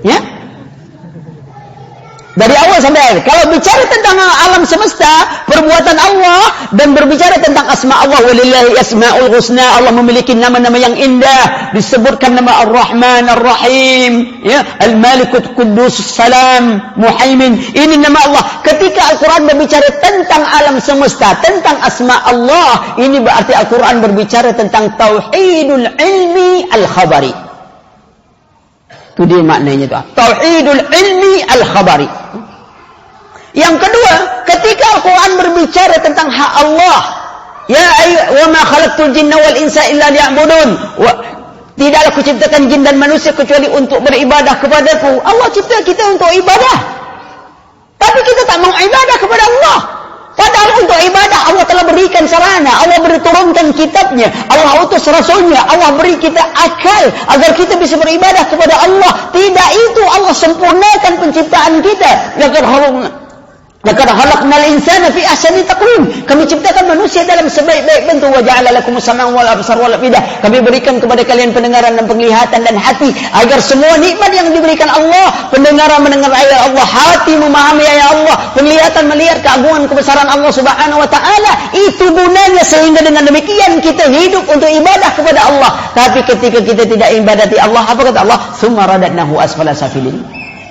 Ya? Dari awal sampai akhir. Kalau bicara tentang alam semesta, perbuatan Allah, dan berbicara tentang asma Allah, walillahi asma'ul husna, Allah memiliki nama-nama yang indah, disebutkan nama Ar-Rahman, Ar-Rahim, ya, Al-Malikut Quddus Salam, Muhaimin. Ini nama Allah. Ketika Al-Quran berbicara tentang alam semesta, tentang asma Allah, ini berarti Al-Quran berbicara tentang tauhidul ilmi al-khabari. Itu dia maknanya itu. Tauhidul ilmi al-khabari. Yang kedua, ketika Al-Quran berbicara tentang hak Allah, ya wa ma khalaqtul jinna wal insa illa liya'budun. Tidaklah kuciptakan jin dan manusia kecuali untuk beribadah kepadaku. Allah cipta kita untuk ibadah. Tapi kita tak mau ibadah kepada Allah. Padahal untuk ibadah Allah telah berikan sarana, Allah turunkan kitabnya, Allah utus rasulnya, Allah beri kita akal agar kita bisa beribadah kepada Allah. Tidak itu Allah sempurnakan penciptaan kita. Laqad khalaqnal insana fi ahsani taqwim. Kami ciptakan manusia dalam sebaik-baik bentuk. Wa ja'ala lakumus sam'a wal absar wal afidah. Kami berikan kepada kalian pendengaran dan penglihatan dan hati agar semua nikmat yang diberikan Allah, pendengaran mendengar ayat Allah, hati memahami ayat Allah, penglihatan melihat keagungan kebesaran Allah Subhanahu wa taala. Itu gunanya sehingga dengan demikian kita hidup untuk ibadah kepada Allah. Tapi ketika kita tidak ibadati Allah, apa kata Allah? Tsumma radadnahu asfala safilin.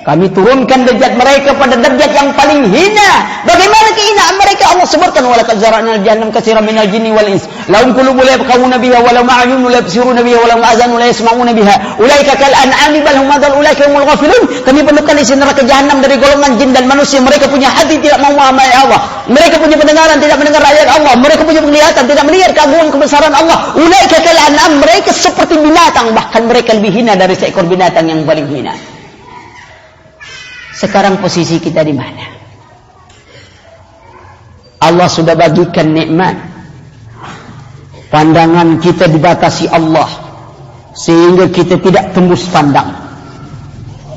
Kami turunkan derajat mereka pada derajat yang paling hina. Bagaimana kehinaan mereka? Allah sebutkan walaqad zara'nal jahannam katsiran minal jinni wal ins lahum qulubun la yafqahuna biha wa lahum a'yunun la yabsiruna biha wa lahum azanun la yasma'una biha ulaika kal an'ami bal hum adall ulaika humul ghafilun. Kami penuhkan isi neraka jahanam dari golongan jin dan manusia. Mereka punya hati tidak mau memahami Allah. Mereka punya pendengaran tidak mendengar ayat Allah. Mereka punya penglihatan tidak melihat keagungan kebesaran Allah. Ulaika kal an'am, mereka seperti binatang, bahkan mereka lebih hina dari seekor binatang yang paling hina. Sekarang posisi kita di mana? Allah sudah bagikan nikmat. Pandangan kita dibatasi Allah sehingga kita tidak tembus pandang.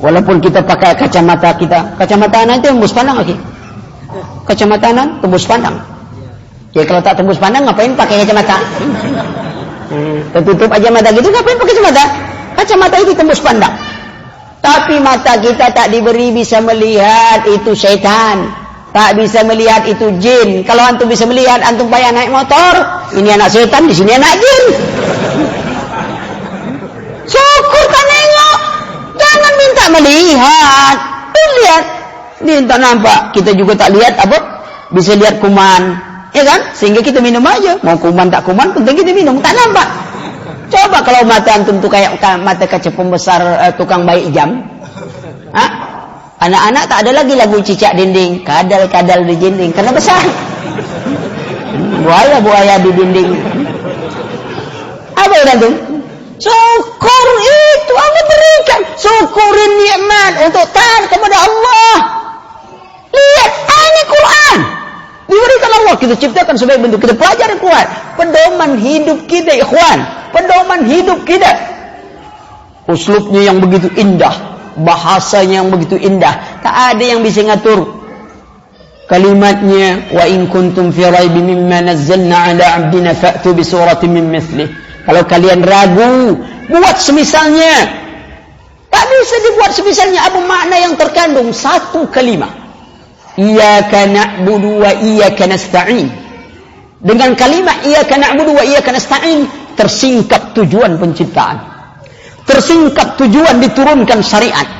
Walaupun kita pakai kacamata kita, kacamata anak itu tembus pandang lagi. Kacamata anak tembus pandang. Ya kalau tak tembus pandang ngapain pakai kacamata? Tertutup aja mata gitu, ngapain pakai kacamata? Kacamata itu tembus pandang. Tapi mata kita tak diberi bisa melihat itu syaitan, tak bisa melihat itu jin. Kalau antum bisa melihat, antum payah naik motor. Ini anak syaitan, di sini anak jin. Syukur kan nengok. Jangan minta melihat. Lihat. Minta nampak. Kita juga tak lihat apa? Bisa lihat kuman. Ya kan? Sehingga kita minum aja. Mau kuman tak kuman, penting kita minum. Tak nampak. Coba kalau mata antum tuh kayak mata kaca pembesar tukang baik jam. Hah? Anak-anak tak ada lagi lagu cicak dinding, kadal-kadal di dinding karena besar. Buaya-buaya di dinding. Apa itu antum? Syukur itu Allah berikan. Syukurin nikmat untuk taat kepada Allah. Lihat, ini Quran. Diberikan Allah, kita ciptakan sebagai bentuk, kita pelajari Quran. Pedoman hidup kita, ikhwan. Pedoman hidup kita. Uslubnya yang begitu indah, bahasanya yang begitu indah. Tak ada yang bisa ngatur. Kalimatnya, wa in kuntum fi raibin mimma nazzalna ala 'abdina fa'tu bi suratin min mithlih. Kalau kalian ragu, buat semisalnya. Tak bisa dibuat semisalnya. Apa makna yang terkandung? Satu kalimat. Iyyaka na'budu wa iyyaka nasta'in. Dengan kalimat iyyaka na'budu wa iyyaka nasta'in tersingkap tujuan penciptaan. Tersingkap tujuan diturunkan syariat.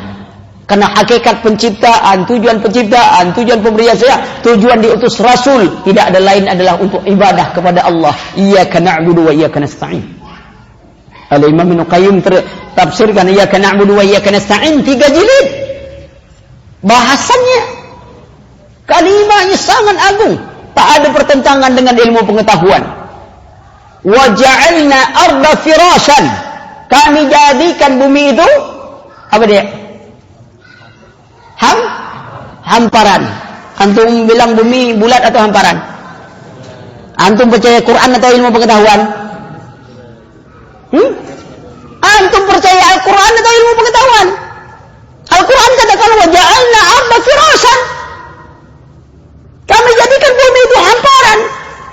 Karena hakikat penciptaan, tujuan pemberian saya, tujuan diutus rasul tidak ada lain adalah untuk ibadah kepada Allah. Iyyaka na'budu wa iyyaka nasta'in. Al-Imam Ibnu Qayyim tafsirkan iyyaka na'budu wa iyyaka nasta'in 3 jilid. Bahasannya, kalimatnya sangat agung, tak ada pertentangan dengan ilmu pengetahuan. Wa ja'alna arda firashan. Kami jadikan bumi itu apa dia? Hamparan. Antum bilang bumi bulat atau hamparan? Antum percaya Quran atau ilmu pengetahuan? Antum percaya Al-Quran atau ilmu pengetahuan? Al-Quran katakan wa ja'alna arda firashan. Kami jadikan bumi itu hamparan.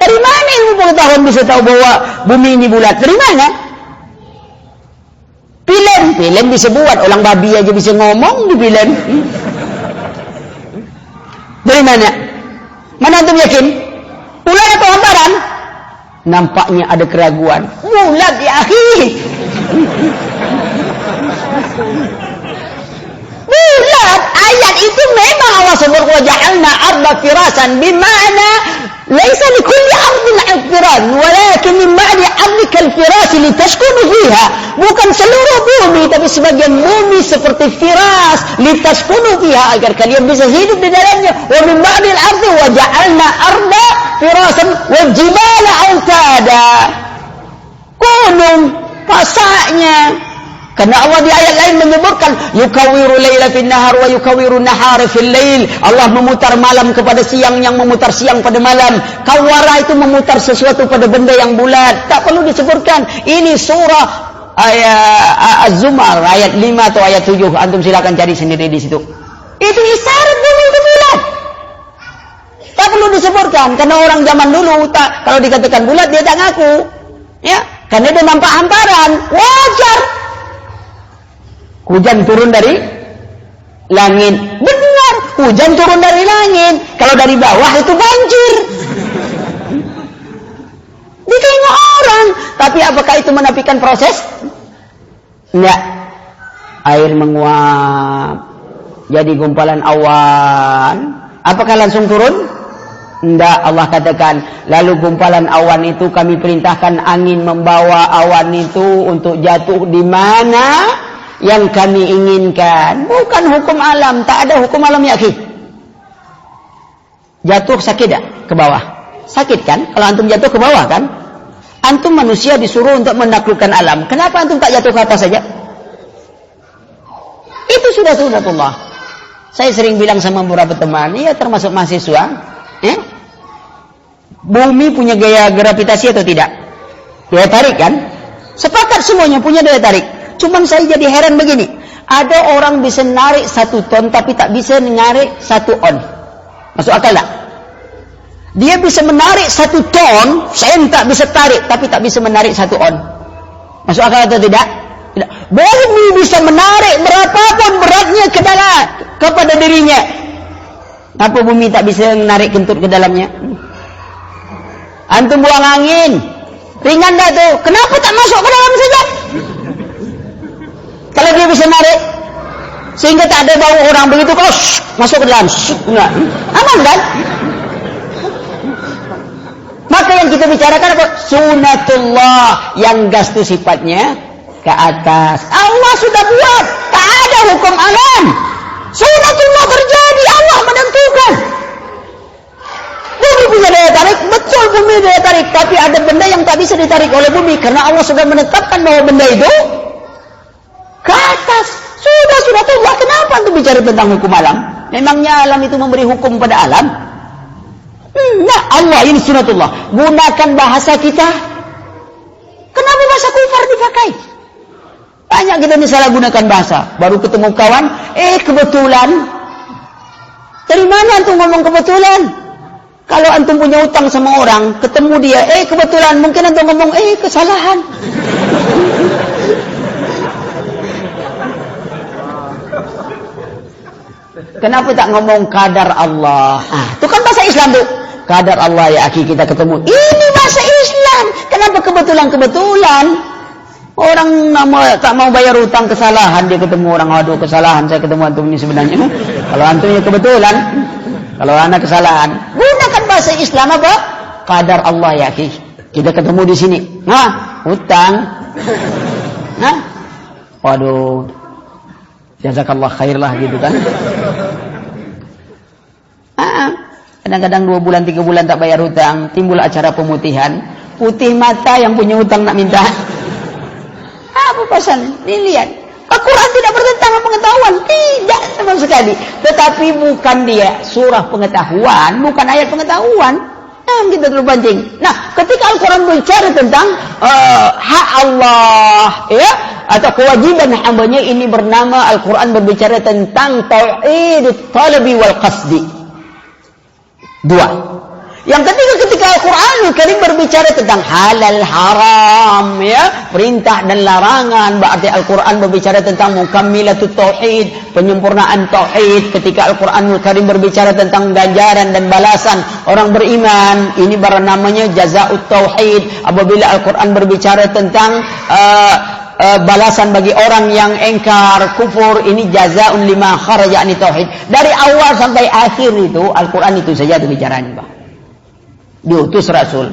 Dari mana ilmu pengetahuan bisa tahu bahwa bumi ini bulat? Dari mana? Film bisa buat. Orang babi aja bisa ngomong di film. Dari mana? Mana antum yakin? Bulat atau hamparan? Nampaknya ada keraguan. Bulat ya akhi. Bulat. Ayat itu memang Allah sebut wa ja'alna arda firasan bima'na laisa likulli ardin firas walakin min ba'di ardika al-firas litaskunu fiha. Bukan seluruh bumi tapi sebagian bumi seperti firas litaskunu fiha agar kalian bisa hidup di dalamnya. Wa min ba'di al-ardi wa ja'alna arda firasan wal jibala autada. Gunung pasaknya Karena Allah di ayat lain menyebutkan yukawiru laila fil nahar wa yukawiru nahara fil lail. Allah memutar malam kepada siang, yang memutar siang pada malam. Kawara itu memutar sesuatu pada benda yang bulat. Tak perlu disebutkan. Ini surah ayat Az-Zumar ayat 5 atau ayat 7. Antum silakan cari sendiri di situ. Itu isyarat bumi itu bulat. Tak perlu disebutkan karena orang zaman dulu kalau dikatakan bulat dia tak ngaku. Ya, karena dia nampak hamparan. Wajar. Hujan turun dari langit. Benar, hujan turun dari langit. Kalau dari bawah itu banjir. Ditengok orang. Tapi apakah itu menafikan proses? Enggak. Air menguap. Jadi gumpalan awan. Apakah langsung turun? Enggak. Allah katakan, lalu gumpalan awan itu kami perintahkan angin membawa awan itu untuk jatuh di mana yang kami inginkan. Bukan hukum alam. Tak ada hukum alam ya akhi. Jatuh sakit tak? Ke bawah. Sakit kan? Kalau antum jatuh ke bawah kan? Antum manusia disuruh untuk menaklukkan alam. Kenapa antum tak jatuh ke atas saja? Itu sudah sunatullah. Saya sering bilang sama beberapa teman, ya termasuk mahasiswa, bumi punya gaya gravitasi atau tidak? Daya tarik kan? Sepakat semuanya punya daya tarik. Cuman saya jadi heran begini. Ada orang bisa narik 1 ton tapi tak bisa menarik 1 on. Masuk akal tak? Dia bisa menarik 1 ton, saya tak bisa tarik tapi tak bisa menarik 1 on. Masuk akal atau tidak? Tidak. Bumi bisa menarik berapapun beratnya kepada dirinya. Apa bumi tak bisa menarik kentut ke dalamnya? Antum buang angin, ringan dah tu. Kenapa tak masuk ke dalam saja? Kalau dia bisa narik sehingga tak ada bau orang begitu, kalau masuk ke dalam, enggak, aman kan? Maka yang kita bicarakan apa? Sunatullah, yang gas itu sifatnya ke atas. Allah sudah buat, tak ada hukum alam. Sunatullah terjadi, Allah menentukan. Bumi punya daya tarik, betul bumi daya tarik, tapi ada benda yang tak bisa ditarik oleh bumi karena Allah sudah menetapkan bahwa benda itu ke atas. Sudah sunatullah. Kenapa antum bicara tentang hukum alam? Memangnya alam itu memberi hukum pada alam? Nah, Allah ini sunatullah. Gunakan bahasa kita. Kenapa bahasa kufar dipakai? Banyak kita misalnya gunakan bahasa. Baru ketemu kawan, kebetulan. Dari mana antum ngomong kebetulan? Kalau antum punya utang sama orang, ketemu dia, kebetulan. Mungkin antum ngomong, kesalahan. Kenapa tak ngomong kadar Allah? Itu kan bahasa Islam tuh. Kadar Allah ya akhi, kita ketemu. Ini bahasa Islam. Kenapa kebetulan-kebetulan? Orang tak mau bayar utang, kesalahan. Dia ketemu orang, waduh kesalahan, saya ketemu antum ini sebenarnya. Kalau antumnya kebetulan, kalau anak kesalahan. Gunakan bahasa Islam apa? Kadar Allah ya akhi. Kita ketemu di sini. Utang. Waduh. Jazakallah khair lah gitu kan. Kadang-kadang 2 bulan 3 bulan tak bayar hutang, timbul acara pemutihan. Putih mata yang punya hutang nak minta. Apa pasal? Dilihat. Al-Quran tidak bertentangan pengetahuan, tidak sama sekali. Tetapi bukan dia surah pengetahuan, bukan ayat pengetahuan. Kita terpancing. Nah, ketika Al-Quran bicara tentang hak Allah, ya, atau kewajiban hambanya, ini bernama Al-Quran berbicara tentang tauhid talabi wal qasdi. 2. Yang ketiga, ketika Al-Quran Al-Karim berbicara tentang halal haram, ya, perintah dan larangan, berarti Al-Quran berbicara tentang mukammilatut tauhid, penyempurnaan tauhid. Ketika Al-Quran Al-Karim berbicara tentang ganjaran dan balasan orang beriman, ini namanya jazaa'ut tauhid. Apabila Al-Quran berbicara tentang balasan bagi orang yang engkar kufur, ini jazaa'un lima kharaja ani tauhid. Dari awal sampai akhir itu Al-Quran itu saja itu bicaranya, Pak. Diutus Rasul.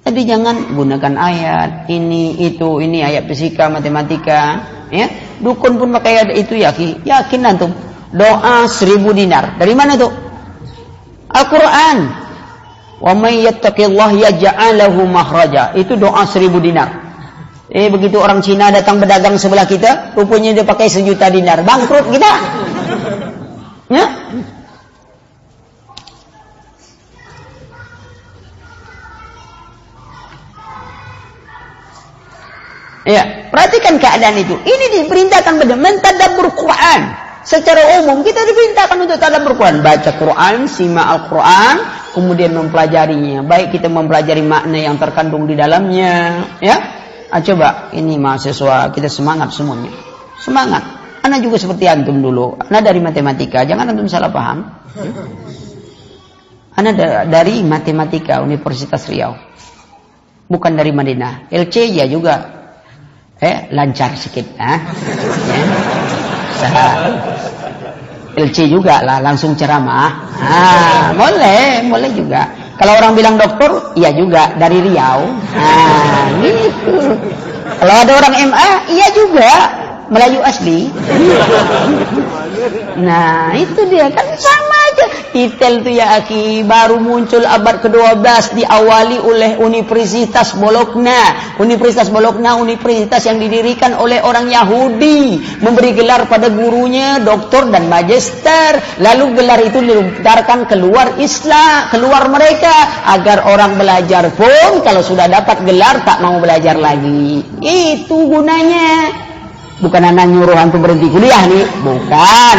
Jadi jangan gunakan ayat ini itu, ini ayat fisika, matematika, ya. Dukun pun pakai ayat itu, yakin antum. Doa 1000 dinar. Dari mana tuh? Al-Quran. Wa may yattaqillah yaj'al lahu makhraja. Itu doa 1000 dinar. Begitu orang Cina datang berdagang sebelah kita, rupanya dia pakai 1 juta dinar, bangkrut kita. Ya? Ya, perhatikan keadaan itu. Ini diperintahkan pada mentadabbur Quran. Secara umum kita diperintahkan untuk tadabbur Quran, baca Quran, simak Al-Quran, kemudian mempelajarinya. Baik kita mempelajari makna yang terkandung di dalamnya, ya. Coba ini mahasiswa kita semangat semuanya. Semangat. Ana juga seperti antum dulu. Ana dari matematika, jangan antum salah paham. Ana dari matematika Universitas Riau. Bukan dari Madinah. LC ya juga. Lancar sedikit, ya. LC juga lah, langsung ceramah. Boleh juga. Kalau orang bilang dokter, iya juga dari Riau. Gitu. Kalau ada orang MA, iya juga Melayu asli. Nah, itu dia kan sama aja. Titel tuh ya aki, baru muncul abad ke-12, diawali oleh Universitas Bologna. Universitas Bologna, universitas yang didirikan oleh orang Yahudi, memberi gelar pada gurunya doktor dan magister. Lalu gelar itu dilontarkan keluar Islam, keluar mereka, agar orang belajar pun kalau sudah dapat gelar tak mau belajar lagi. Itu gunanya. Bukan anak nyuruh antum berhenti kuliah nih, bukan.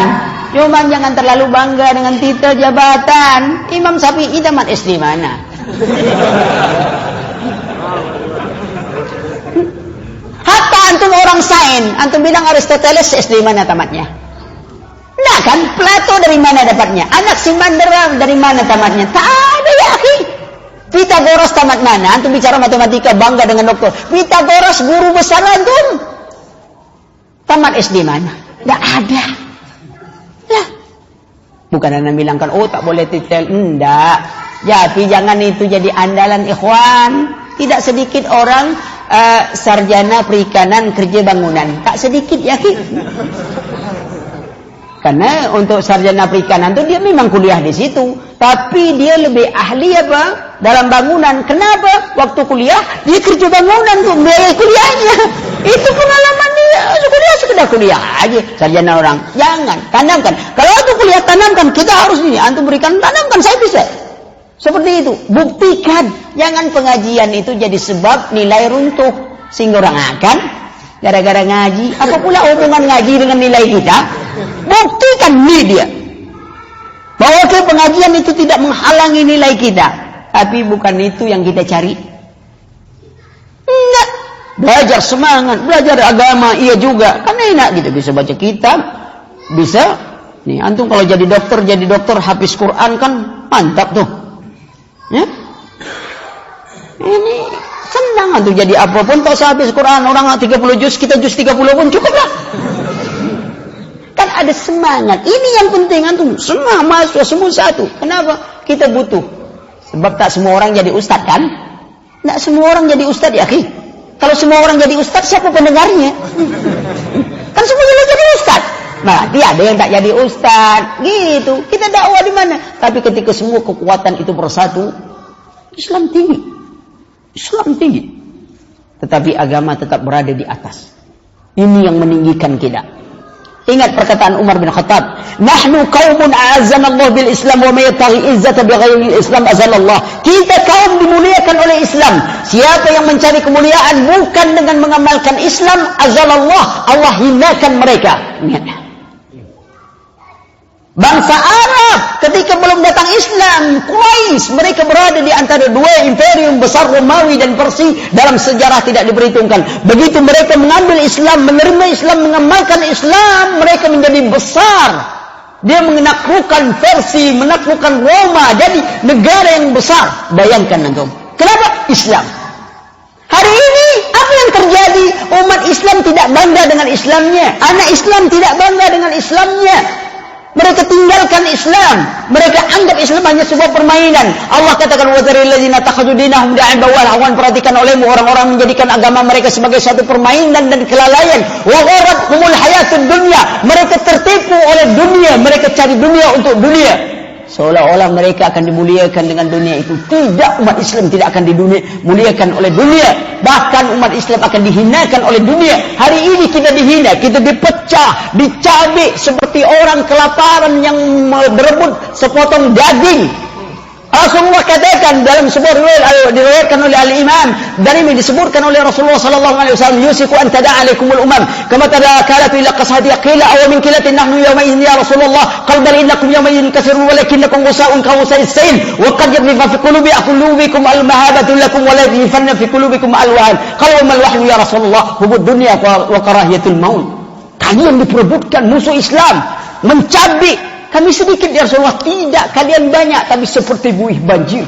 Cuma jangan terlalu bangga dengan titel jabatan. Imam Syafi'i tamat SD mana? Hatta antum orang sains, antum bilang Aristoteles SD mana tamatnya? Nah kan, Plato dari mana dapatnya? Anak Simandera dari mana tamatnya? Tak ada ya akhi. Pythagoras tamat mana? Antum bicara matematika bangga dengan doktor. Pythagoras guru besar antum. Tamat SD mana? Tidak ada. Lah. Bukan anda bilangkan, oh tak boleh titel. Tidak. Jadi jangan itu jadi andalan ikhwan. Tidak sedikit orang sarjana perikanan kerja bangunan. Tak sedikit ya. Karena untuk sarjana perikanan itu dia memang kuliah di situ. Tapi dia lebih ahli apa? Dalam bangunan. Kenapa? Waktu kuliah dia kerja bangunan tuh biaya kuliahnya. Itu pengalaman dia. Sekedar kuliah aja. Sarjana orang. Jangan. Tanamkan. Kalau antum kuliah tanamkan. Kita harus ini. Antum berikan tanamkan. Saya bisa. Seperti itu. Buktikan. Jangan pengajian itu jadi sebab nilai runtuh. Sehingga orang akan gara-gara ngaji. Apa pula hubungan ngaji dengan nilai kita? Buktikan nih dia. Bahwa pengajian itu tidak menghalangi nilai kita. Tapi bukan itu yang kita cari. Enggak. Belajar semangat, belajar agama, iya juga. Kan enak gitu, bisa baca kitab, bisa. Nih, antum kalau jadi dokter habis Quran kan mantap tuh. Ya? Ini senang antum jadi apapun, tak usah habis Quran. Orang 30 juz, kita juz 30 pun cukup lah. Kan ada semangat. Ini yang penting antum. Semua mahasiswa semua satu. Kenapa? Kita butuh. Sebab tak semua orang jadi ustaz kan? Tak semua orang jadi ustaz ya, akhi. Kalau semua orang jadi ustaz, siapa pendengarnya? Kan semuanya jadi ustaz. Nah, dia ada yang tak jadi ustaz. Gitu. Kita dakwah di mana? Tapi ketika semua kekuatan itu bersatu, Islam tinggi. Islam tinggi. Tetapi agama tetap berada di atas. Ini yang meninggikan kita. Ingat perkataan Umar bin Khattab, "Nahnu qaumun a'azzanallahu bil Islam wa may yataghi izzata bighairi Islam azallallah." Kita kaum dimuliakan oleh Islam. Siapa yang mencari kemuliaan bukan dengan mengamalkan Islam, azallallah, Allah hinakan mereka. Ingat. Bangsa Arab ketika belum datang Islam, Quraisy, mereka berada di antara dua imperium besar Romawi dan Persia, dalam sejarah tidak diperhitungkan. Begitu mereka mengambil Islam, menerima Islam, mengamalkan Islam, mereka menjadi besar. Dia menaklukkan Persia, menaklukkan Roma, jadi negara yang besar. Bayangkan antum. Kenapa? Islam. Hari ini apa yang terjadi? Umat Islam tidak bangga dengan Islamnya. Anak Islam tidak bangga dengan Islamnya. Mereka tinggalkan Islam. Mereka anggap Islam hanya sebuah permainan. Allah katakan, "Wazaril ladzina takhadhu dinahum da'iban wa lahwan." Perhatikan olehmu orang-orang menjadikan agama mereka sebagai satu permainan dan kelalaian. Wa gharrathumul hayatud dunya. Mereka tertipu oleh dunia. Mereka cari dunia untuk dunia. Seolah-olah mereka akan dimuliakan dengan dunia itu. Tidak, umat Islam tidak akan dimuliakan oleh dunia. Bahkan umat Islam akan dihinakan oleh dunia. Hari ini kita dihina, kita dipecah, dicabik seperti orang kelaparan yang berebut sepotong daging. Rasulullah katakan dalam sebuah riwayat diriwayatkan oleh Al-Imam Darimi, disebutkan oleh Rasulullah sallallahu alaihi wasallam, yusiku an tada'a alaikumul umam kama tadakalat ila qasadi qila aw min kilatin nahnu yawma idhin ya Rasulullah qal bal innakum yawma idhin kasirun walakinnakum ghusa'un kawsa'is sail wa qad yadrifa fi qulubikum al-mahabatu lakum wa la yafanna fi qulubikum al-wahan qalu mal wahyu ya Rasulullah hubud dunya wa karahiyatul maut. Kalian diperebutkan musuh Islam, mencabik. Kami sedikit ya Rasulullah. Tidak, kalian banyak, tapi seperti buih banjir.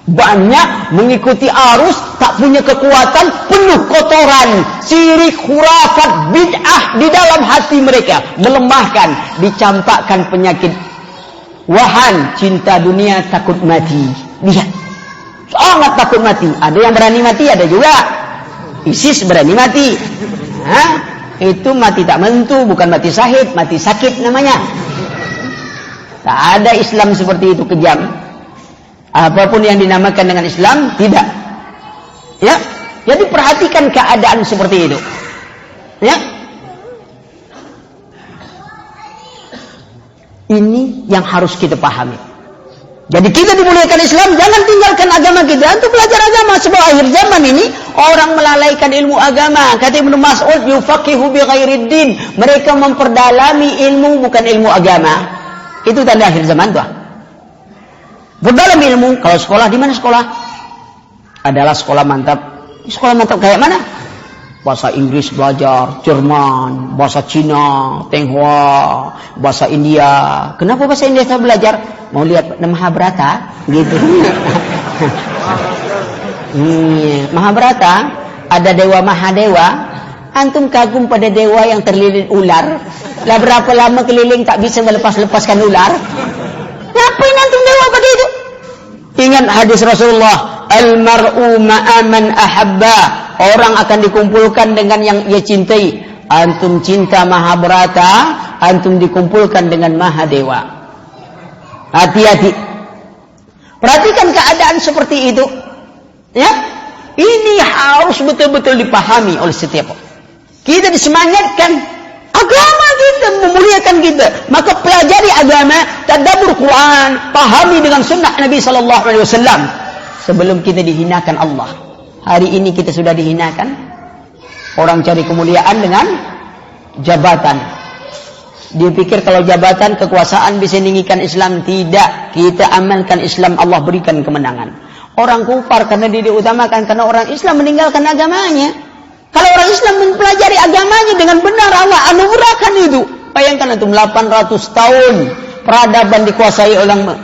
Banyak mengikuti arus, tak punya kekuatan, penuh kotoran, syirik, khurafat, bid'ah di dalam hati mereka, melemahkan, dicampakkan penyakit wahan, cinta dunia, takut mati. Lihat, sangat takut mati. Ada yang berani mati, ada juga ISIS berani mati. Itu mati tak menentu, bukan mati syahid, mati sakit namanya. Tak ada Islam seperti itu, kejam. Apapun yang dinamakan dengan Islam, tidak. Ya, jadi perhatikan keadaan seperti itu. Ya, ini yang harus kita pahami. Jadi kita dimuliakan Islam, jangan tinggalkan agama kita untuk belajar agama. Sebab akhir zaman ini orang melalaikan ilmu agama. Kata Ibnu Mas'ud, yufaqihu bi ghairiddin. Mereka memperdalami ilmu bukan ilmu agama. Itu tanda akhir zaman tuh. Berdalam ilmu, kalau sekolah di mana sekolah? Adalah sekolah mantap. Sekolah mantap kayak mana? Bahasa Inggris belajar, Jerman, bahasa Cina, Tionghoa, bahasa India. Kenapa bahasa India saya belajar? Mau lihat Mahabharata, gitu. Mahabharata, ada dewa Mahadewa. Antum kagum pada dewa yang terlilit ular. Lah berapa lama keliling tak bisa melepaskan ular? Ngapain antum dewa pada itu? Ingat hadis Rasulullah, al-mar'u ma'aman ahabba. Orang akan dikumpulkan dengan yang ia cintai. Antum cinta Mahabharata, antum dikumpulkan dengan Mahadewa. Hati-hati. Perhatikan keadaan seperti itu. Ya, ini harus betul-betul dipahami oleh setiap orang. Kita disemangatkan agama kita, memuliakan kita. Maka pelajari agama, tadabbur Quran, pahami dengan sunnah Nabi sallallahu alaihi wasallam sebelum kita dihinakan Allah. Hari ini kita sudah dihinakan. Orang cari kemuliaan dengan jabatan. Dia pikir kalau jabatan, kekuasaan bisa meninggikan Islam. Tidak. Kita amalkan Islam, Allah berikan kemenangan. Orang kufar karena dia diutamakan, karena orang Islam meninggalkan agamanya. Kalau orang Islam mempelajari agamanya dengan benar, Allah anugerahkan itu. Bayangkan itu 800 tahun peradaban dikuasai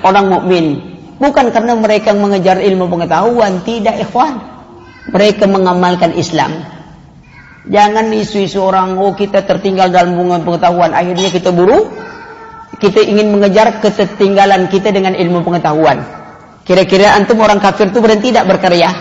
orang mukmin. Bukan karena mereka mengejar ilmu pengetahuan, tidak ikhwan. Mereka mengamalkan Islam. Jangan isu-isu orang, kita tertinggal dalam pengetahuan. Akhirnya kita buru, kita ingin mengejar ketertinggalan kita dengan ilmu pengetahuan. Kira-kira antum orang kafir itu berhenti tidak berkarya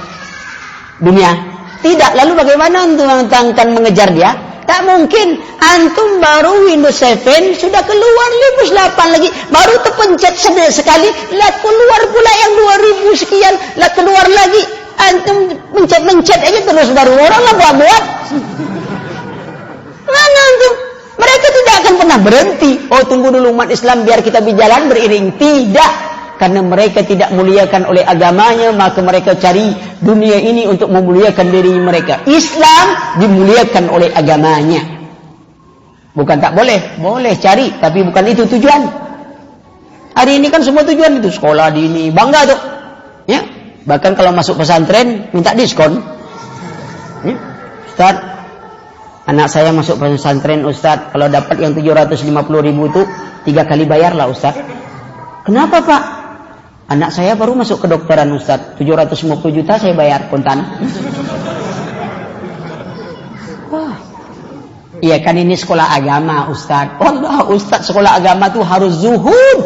dunia? Tidak. Lalu bagaimana antum akan mengejar dia? Tak mungkin. Antum baru Windows 7 sudah keluar Windows 8 lagi, baru terpencet sekali, lah keluar pula yang 2000 sekian, lah keluar lagi. Antum mencet aja terus, baru orang lah buat. Mana antum? Mereka tidak akan pernah berhenti. Oh, tunggu dulu umat Islam biar kita berjalan beriring. Tidak. Karena mereka tidak muliakan oleh agamanya, maka mereka cari dunia ini untuk memuliakan diri mereka. Islam dimuliakan oleh agamanya. Bukan tak boleh, boleh cari, tapi bukan itu tujuan. Hari ini kan semua tujuan itu, sekolah dini, bangga tuh. Ya, bahkan kalau masuk pesantren minta diskon. Ya, Ustaz, anak saya masuk pesantren Ustaz, kalau dapat yang 750.000 itu 3 kali bayarlah Ustaz. Kenapa Pak? Anak saya baru masuk kedokteran Ustaz, 750 juta saya bayar kontan. Wah, iya kan ini sekolah agama Ustaz. Allah Ustaz, sekolah agama tuh harus zuhud.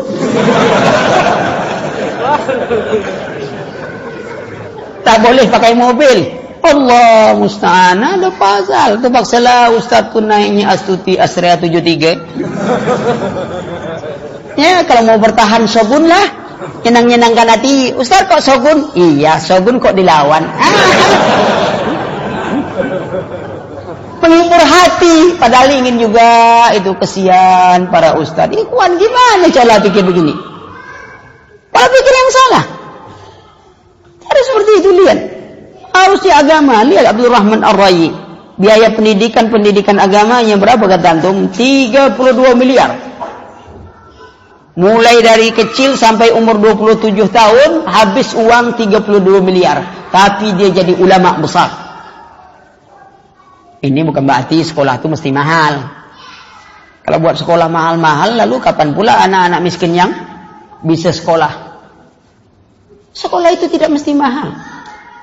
Tak boleh pakai mobil. Allah musta'an, ada pasal. Terpaksalah Ustaz tuh naiknya Astuti Astrea 73. Ya, kalau mau bertahan shogun lah, nyenang-nyenangkan hati. Ustaz kok shogun? Iya, shogun kok dilawan. Menghibur hati, padahal ingin juga itu kesian para ustaz. Ikhwan, gimana cara pikir begini? Pola pikir yang salah. Harus seperti itu, lihat. Harus di agama, lihat Abdul Rahman Ar-Rayi. Biaya pendidikan agamanya berapa kata antum? 32 miliar. Mulai dari kecil sampai umur 27 tahun, habis uang 32 miliar. Tapi dia jadi ulama besar. Ini bukan berarti sekolah itu mesti mahal. Kalau buat sekolah mahal-mahal, lalu kapan pula anak-anak miskin yang bisa sekolah? Sekolah itu tidak mesti mahal.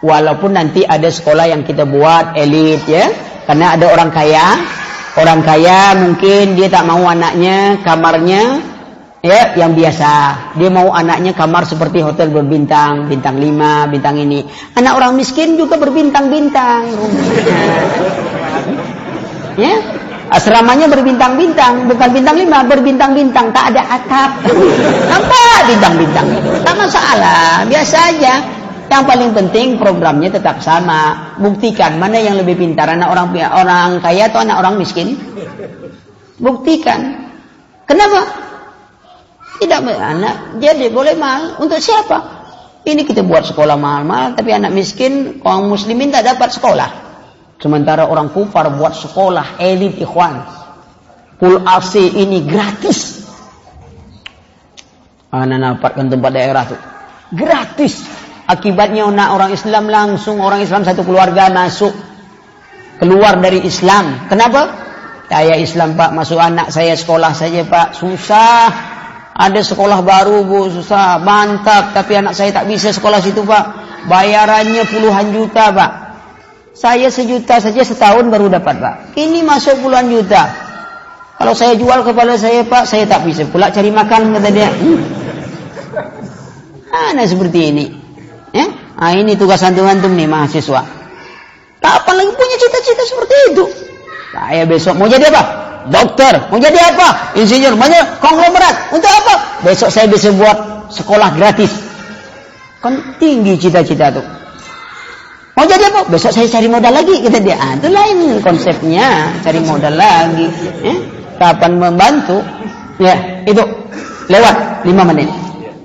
Walaupun nanti ada sekolah yang kita buat elit, ya. Karena ada orang kaya mungkin dia tak mau anaknya kamarnya ya yang biasa. Dia mau anaknya kamar seperti hotel berbintang, bintang 5, bintang ini. Anak orang miskin juga berbintang-bintang. Ya, asramanya berbintang-bintang, bukan bintang 5, berbintang-bintang, tak ada atap. Nampak bintang-bintang itu, tak masalah, biasa aja. Yang paling penting programnya tetap sama. Buktikan mana yang lebih pintar, anak orang kaya atau anak orang miskin. Buktikan. Kenapa? Tidak anak jadi boleh mahal. Untuk siapa? Ini kita buat sekolah mahal-mahal, tapi anak miskin, orang muslimin tak dapat sekolah. Sementara orang kufar buat sekolah elit, ikhwan. Full AC ini gratis. Anak dapatkan tempat daerah tuh gratis. Akibatnya orang Islam langsung, orang Islam satu keluarga masuk keluar dari Islam. Kenapa? Saya Islam pak, masuk anak saya sekolah saja pak, susah. Ada sekolah baru bu, susah, mantap. Tapi anak saya tak bisa sekolah situ pak, bayarannya puluhan juta pak. Saya 1 juta saja setahun baru dapat pak. Ini masuk puluhan juta. Kalau saya jual kepada saya pak, saya tak bisa pula cari makan kata dia. Nah seperti ini. Ya? Nah, ini tugas antum-antum nih mahasiswa. Kapan lagi punya cita-cita seperti itu? Saya besok mau jadi apa? Dokter. Mau jadi apa? Insinyur. Mau jadi konglomerat. Untuk apa? Besok saya bisa buat sekolah gratis. Kan tinggi cita-cita tuh. Mau jadi apa? Besok saya cari modal lagi. Kata dia. Ah, itu lain konsepnya. Cari modal lagi. Kapan membantu? Ya, itu. Lewat 5 menit.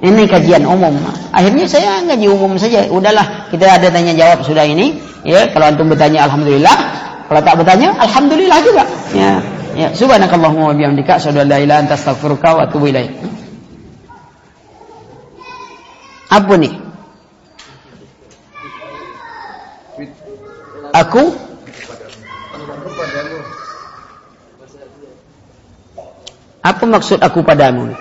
Ini kajian umum. Akhirnya saya ngaji umum saja. Udahlah, kita ada tanya jawab sudah ini. Ya, kalau antum bertanya alhamdulillah, kalau tak bertanya alhamdulillah juga. Ya, ya. Subhanakallahumma wa bihamdika asyhadu an la ilaha illa anta astaghfiruka wa atubu ilaik. Apa nih? Aku apa maksud aku padamu?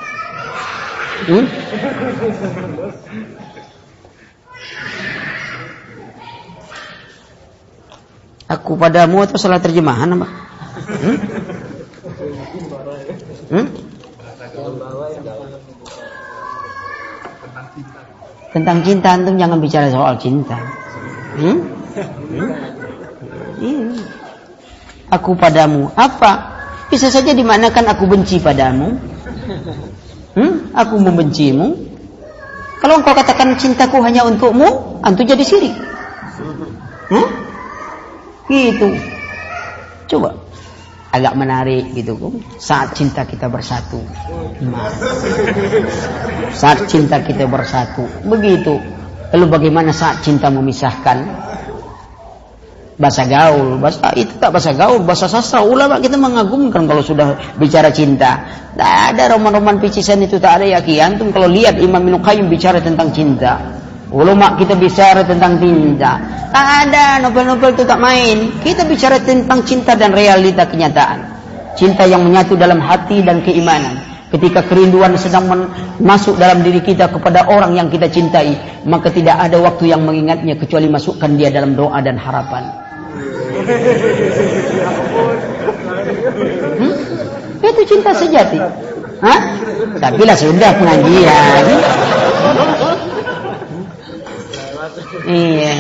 Aku padamu atau salah terjemahan apa? Tentang cinta antum jangan bicara soal cinta. Aku padamu apa? Bisa saja dimanakan aku benci padamu. Aku membencimu. Kalau engkau katakan cintaku hanya untukmu, antum jadi syirik. Gitu. Coba. Agak menarik gitu. Saat cinta kita bersatu. Saat cinta kita bersatu. Begitu. Lalu bagaimana saat cinta memisahkan? Bahasa gaul, itu tak bahasa gaul, bahasa sastra. Ulama kita mengagumkan kalau sudah bicara cinta. Tak ada roman-roman picisan itu, tak ada ya. Antum kalau lihat Imam Ibnu Qayyim bicara tentang cinta, ulama kita bicara tentang cinta. Tak ada novel-novel itu tak main. Kita bicara tentang cinta dan realita kenyataan. Cinta yang menyatu dalam hati dan keimanan. Ketika kerinduan sedang masuk dalam diri kita kepada orang yang kita cintai, maka tidak ada waktu yang mengingatnya kecuali masukkan dia dalam doa dan harapan. Itu cinta sejati. Tapi lah sudah pengajian. Iya.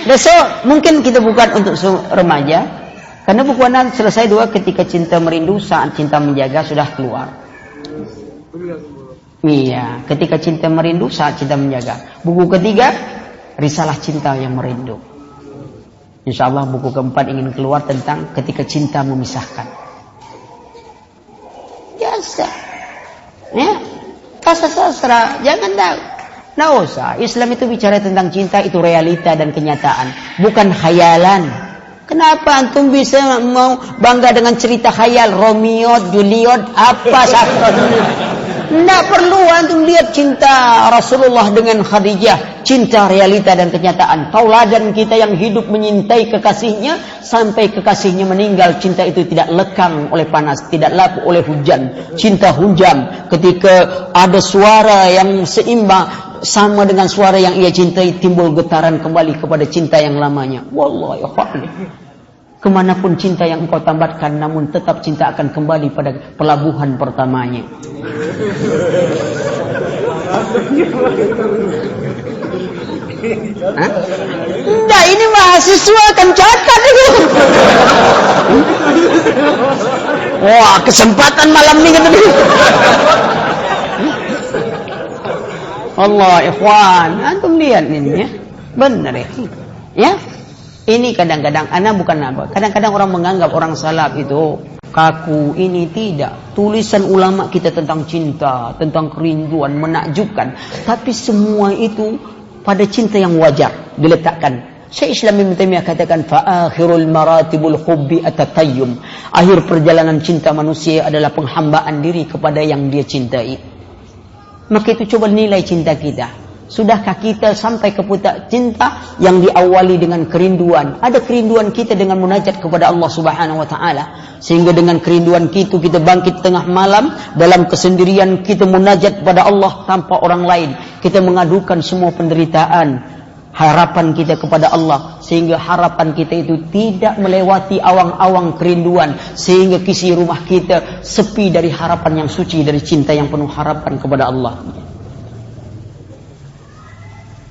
Besok mungkin kita bukan untuk remaja, karena buku anak selesai 2 ketika cinta merindu, saat cinta menjaga sudah keluar. Iya, ketika cinta merindu, saat cinta menjaga. Buku ketiga, Risalah Cinta yang Merindu. Insya Allah buku keempat ingin keluar tentang ketika cinta memisahkan. Biasa. Ya, sastra, jangan tahu. Nggak usah. Islam itu bicara tentang cinta, itu realita dan kenyataan, bukan khayalan. Kenapa antum bisa mau bangga dengan cerita khayal Romeo, Juliet, apa sastra? Tidak perlu antum lihat cinta Rasulullah dengan Khadijah, cinta realita dan kenyataan. Tauladan kita yang hidup menyintai kekasihnya sampai kekasihnya meninggal. Cinta itu tidak lekang oleh panas, tidak lapuk oleh hujan. Cinta hujan ketika ada suara yang seimbang sama dengan suara yang ia cintai, timbul getaran kembali kepada cinta yang lamanya. Wallahi akhwan, kemanapun cinta yang engkau tambatkan, namun tetap cinta akan kembali pada pelabuhan pertamanya. Hah? Nah, ini mahasiswa akan catat itu. Wah, kesempatan malam ini gitu. Allah, ikhwan, antum lihat ini ya. Benar ya. Ya. Ini kadang-kadang anak bukan apa. Kadang-kadang orang menganggap orang salaf itu kaku. Ini tidak. Tulisan ulama kita tentang cinta, tentang kerinduan menakjubkan. Tapi semua itu pada cinta yang wajar diletakkan. Syekh Islam Ibnu Taimiyah katakan, fa akhirul maratibul hubbi atatayyum. Akhir perjalanan cinta manusia adalah penghambaan diri kepada yang dia cintai. Maka itu coba nilai cinta kita. Sudahkah kita sampai ke puncak cinta yang diawali dengan kerinduan? Ada kerinduan kita dengan munajat kepada Allah Subhanahu wa taala, sehingga dengan kerinduan kita bangkit tengah malam dalam kesendirian, kita munajat kepada Allah tanpa orang lain. Kita mengadukan semua penderitaan, harapan kita kepada Allah, sehingga harapan kita itu tidak melewati awang-awang kerinduan, sehingga isi rumah kita sepi dari harapan yang suci, dari cinta yang penuh harapan kepada Allah.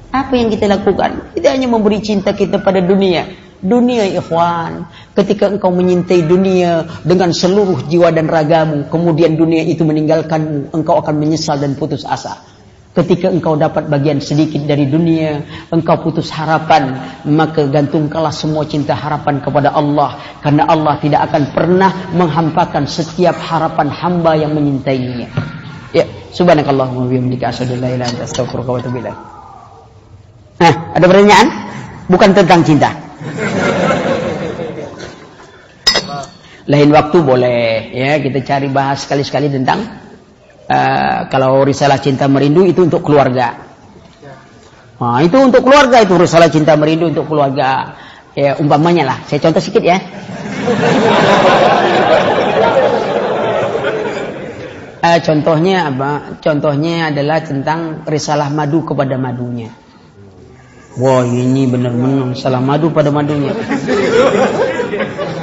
Apa yang kita lakukan? Kita hanya memberi cinta kita pada dunia. Dunia, ikhwan. Ketika engkau menyintai dunia dengan seluruh jiwa dan ragamu, kemudian dunia itu meninggalkanmu, engkau akan menyesal dan putus asa. Ketika engkau dapat bagian sedikit dari dunia, engkau putus harapan, maka gantungkanlah semua cinta harapan kepada Allah. Karena Allah tidak akan pernah menghampakan setiap harapan hamba yang menyintainya. Ya, subhanakallahumma wa bihamdika asyhadu an la ilaha illa anta astaghfiruka wa atubu ilaik. Nah, ada pertanyaan? Bukan tentang cinta. Lain waktu boleh ya kita cari bahas sekali-sekali tentang kalau risalah cinta merindu itu untuk keluarga. Nah, itu untuk keluarga, itu risalah cinta merindu untuk keluarga. Ya, umpamanya lah, saya contoh sedikit ya. Contohnya apa? Contohnya adalah tentang risalah madu kepada madunya. Wah, ini benar-benar salah madu pada madunya.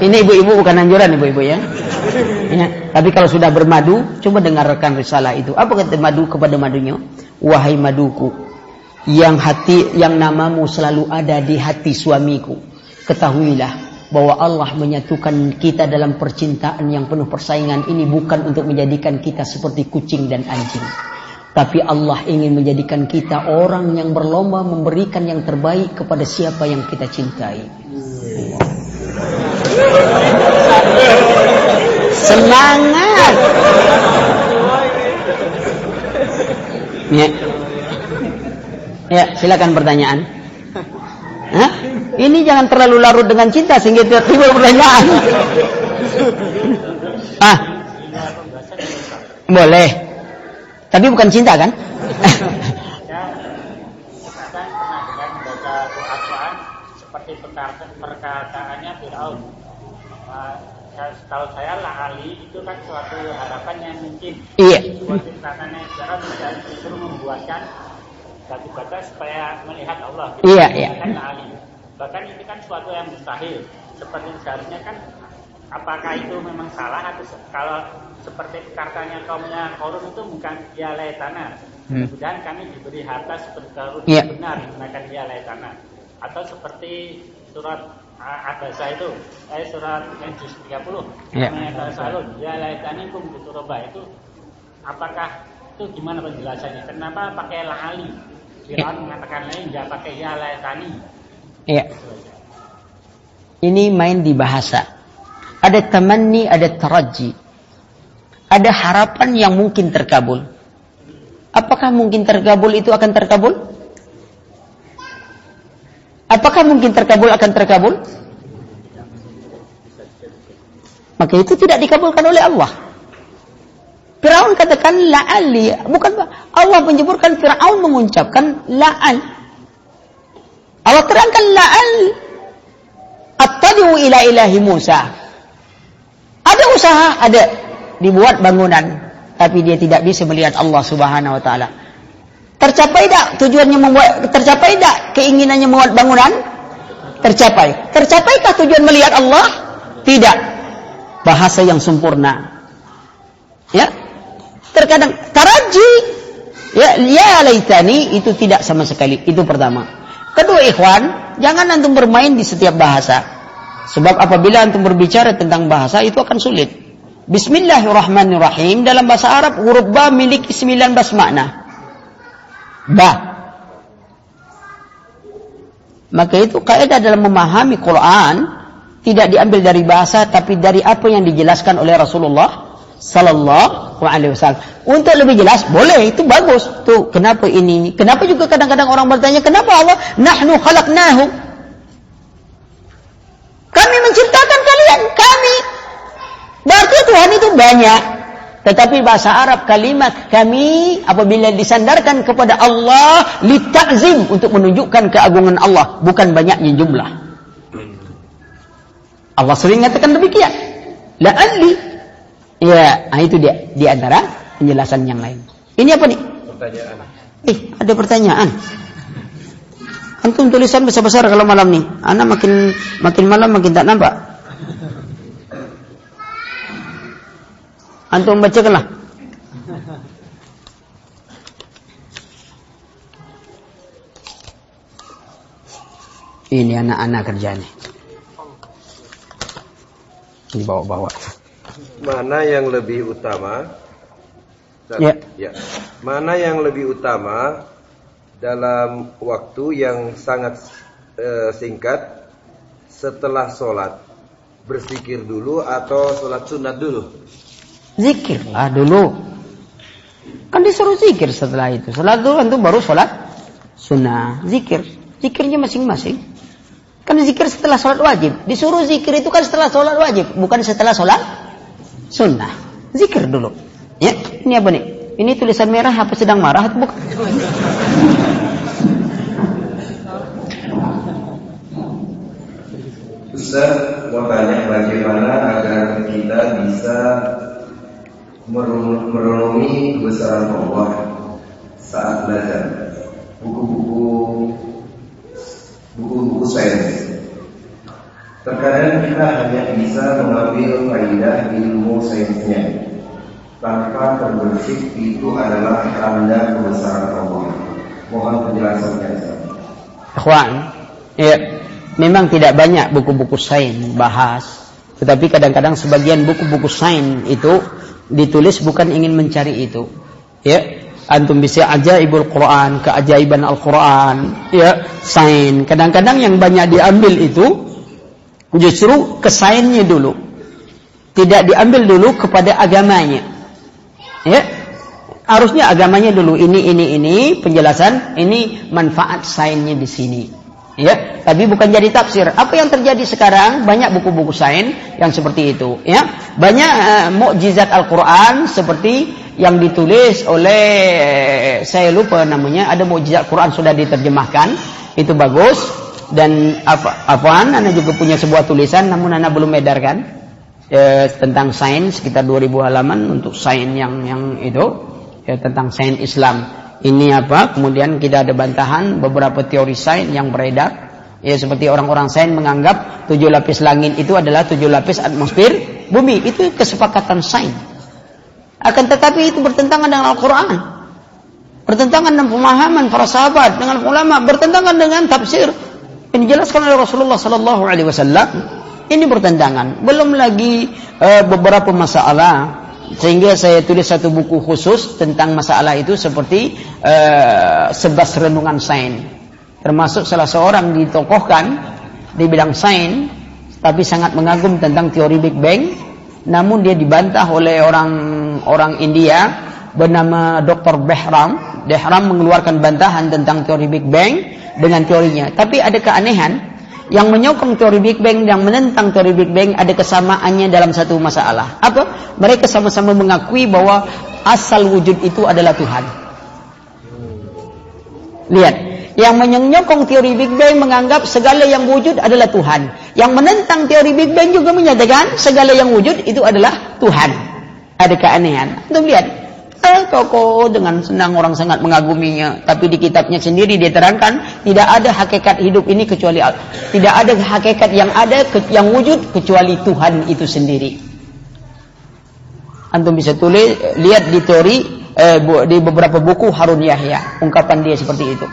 Ini ibu-ibu bukan anjuran ibu-ibu ya. Ya. Tapi kalau sudah bermadu, coba dengarkan risalah itu. Apa kata madu kepada madunya? Wahai maduku, yang namamu selalu ada di hati suamiku, ketahuilah bahwa Allah menyatukan kita dalam percintaan yang penuh persaingan ini bukan untuk menjadikan kita seperti kucing dan anjing. Tapi Allah ingin menjadikan kita orang yang berlomba memberikan yang terbaik kepada siapa yang kita cintai. Semangat! Ya, ya silakan pertanyaan. Hah? Ini jangan terlalu larut dengan cinta sehingga timbul pertanyaan. Boleh. Tapi bukan cinta kan? Seperti perkataannya Fir'aun. Setahu saya lah Ali itu kan suatu harapan yang mungkin. Iya. Suatu katanya Fir'aun disuruh membuatkan batu bata supaya melihat Allah. Iya, iya. Kan Ali. Bahkan itu kan suatu yang mustahil. Seperti seharusnya kan, apakah itu memang salah atau kalau seperti katanya kaumnya Qarun itu bukan ya laitana. Kemudian kami diberi harta seperti Qarun benar menggunakan ya laitana. Atau seperti surat Abasa itu, surat yang juz 30 mengatakan salun ya laitanikum dituroba itu, apakah itu gimana penjelasannya? Kenapa pakai la'ali? Fir'aun mengatakan lain, nggak pakai ya laitani. Iya. Ini main di bahasa. Ada tamanni, ada taraji. Ada harapan yang mungkin terkabul. Apakah mungkin terkabul itu akan terkabul? Apakah mungkin terkabul akan terkabul? Maka itu tidak dikabulkan oleh Allah. Fir'aun katakan la'ali, bukan Allah menyebutkan Fir'aun mengucapkan la'al. Allah terangkan la'al attali'u ila ilahi Musa. Ada usaha, ada dibuat bangunan, tapi dia tidak bisa melihat Allah Subhanahu wa taala. Tercapai tak tujuannya membuat, tercapai tak keinginannya membuat bangunan? Tercapai. Tercapaikah tujuan melihat Allah? Tidak. Bahasa yang sempurna. Ya. Terkadang taraji, ya laitani itu tidak sama sekali. Itu pertama. Kedua, ikhwan, jangan antum bermain di setiap bahasa. Sebab apabila antum berbicara tentang bahasa itu akan sulit. Bismillahirrahmanirrahim dalam bahasa Arab huruf ba memiliki 19 makna. Ba. Maka itu kaidah dalam memahami Quran tidak diambil dari bahasa tapi dari apa yang dijelaskan oleh Rasulullah sallallahu alaihi wasallam. Untuk lebih jelas boleh, itu bagus. Tuh, kenapa ini? Kenapa juga kadang-kadang orang bertanya, kenapa Allah nahnu khalaqnahu? Kami menciptakan kalian, kami. Berarti Tuhan itu banyak. Tetapi bahasa Arab kalimat kami apabila disandarkan kepada Allah litakzim, untuk menunjukkan keagungan Allah, bukan banyaknya jumlah. Allah sering mengatakan demikian. La'alli. Ya, itu dia di antara penjelasan yang lain. Ini apa nih? Pertanyaan. Ada pertanyaan. Antum tulisan besar-besar kalau malam nih. Ana makin malam makin tak nampak. Antum bacakanlah. Ini anak-anak kerjanya. Dibawa-bawa. Mana yang lebih utama? Ya. Mana yang lebih utama dalam waktu yang sangat singkat setelah sholat? Berzikir dulu atau sholat sunat dulu? Zikirlah dulu. Kan disuruh zikir setelah itu. Setelah itu antum baru sholat sunnah. Zikirnya masing-masing. Kan zikir setelah sholat wajib. Disuruh zikir itu kan setelah sholat wajib, bukan setelah sholat sunnah. Zikir dulu. Ya, ini apa nih? Ini tulisan merah apa sedang marah atau bukan? Ustaz mau tanya bagaimana agar kita bisa merenungi kebesaran Allah saat belajar buku-buku sains. Terkadang kita hanya bisa mengambil faedah ilmu sainsnya tanpa terbersih itu adalah tanda kebesaran Allah. Mohon penjelasannya. Ikhwan, ya, memang tidak banyak buku-buku sains bahas, tetapi kadang-kadang sebagian buku-buku sains itu ditulis bukan ingin mencari itu. Ya, antum bisa ajaibul Quran, keajaiban Al-Quran, ya, sains. Kadang-kadang yang banyak diambil itu justru ke sainsnya dulu. Tidak diambil dulu kepada agamanya. Ya. Harusnya agamanya dulu, ini penjelasan, ini manfaat sainsnya di sini. Ya, tapi bukan jadi tafsir. Apa yang terjadi sekarang? Banyak buku-buku sains yang seperti itu, ya. Banyak mukjizat Al-Qur'an seperti yang ditulis oleh saya lupa namanya, ada mukjizat Quran sudah diterjemahkan, itu bagus. Dan ana juga punya sebuah tulisan namun ana belum edarkan tentang sains sekitar 2000 halaman untuk sains yang itu, ya, tentang sains Islam. Ini kemudian kita ada bantahan beberapa teori sains yang beredar, ya, seperti orang-orang sains menganggap 7 lapis langit itu adalah 7 lapis atmosfer bumi. Itu kesepakatan sains. Akan tetapi itu bertentangan dengan Al-Quran, bertentangan dengan pemahaman para sahabat, dengan ulama, bertentangan dengan tafsir yang dijelaskan oleh Rasulullah SAW. Ini bertentangan. Belum lagi beberapa masalah Sehingga saya tulis satu buku khusus tentang masalah itu seperti 11 renungan sains. Termasuk salah seorang ditokohkan di bidang sains, tapi sangat mengagum tentang teori Big Bang. Namun dia dibantah oleh orang India bernama Dr. Behram. Behram mengeluarkan bantahan tentang teori Big Bang dengan teorinya. Tapi ada keanehan. Yang menyokong teori Big Bang, yang menentang teori Big Bang ada kesamaannya dalam satu masalah. Apa? Mereka sama-sama mengakui bahwa asal wujud itu adalah Tuhan. Lihat, yang menyokong teori Big Bang menganggap segala yang wujud adalah Tuhan. Yang menentang teori Big Bang juga menyatakan segala yang wujud itu adalah Tuhan. Ada keanehan. Untuk lihat. Tokoh dengan senang orang sangat mengaguminya, tapi di kitabnya sendiri dia terangkan tidak ada hakikat hidup ini kecuali Allah. Tidak ada hakikat yang wujud kecuali Tuhan itu sendiri. Antum bisa tulis, lihat di teori di beberapa buku Harun Yahya, ungkapan dia seperti itu.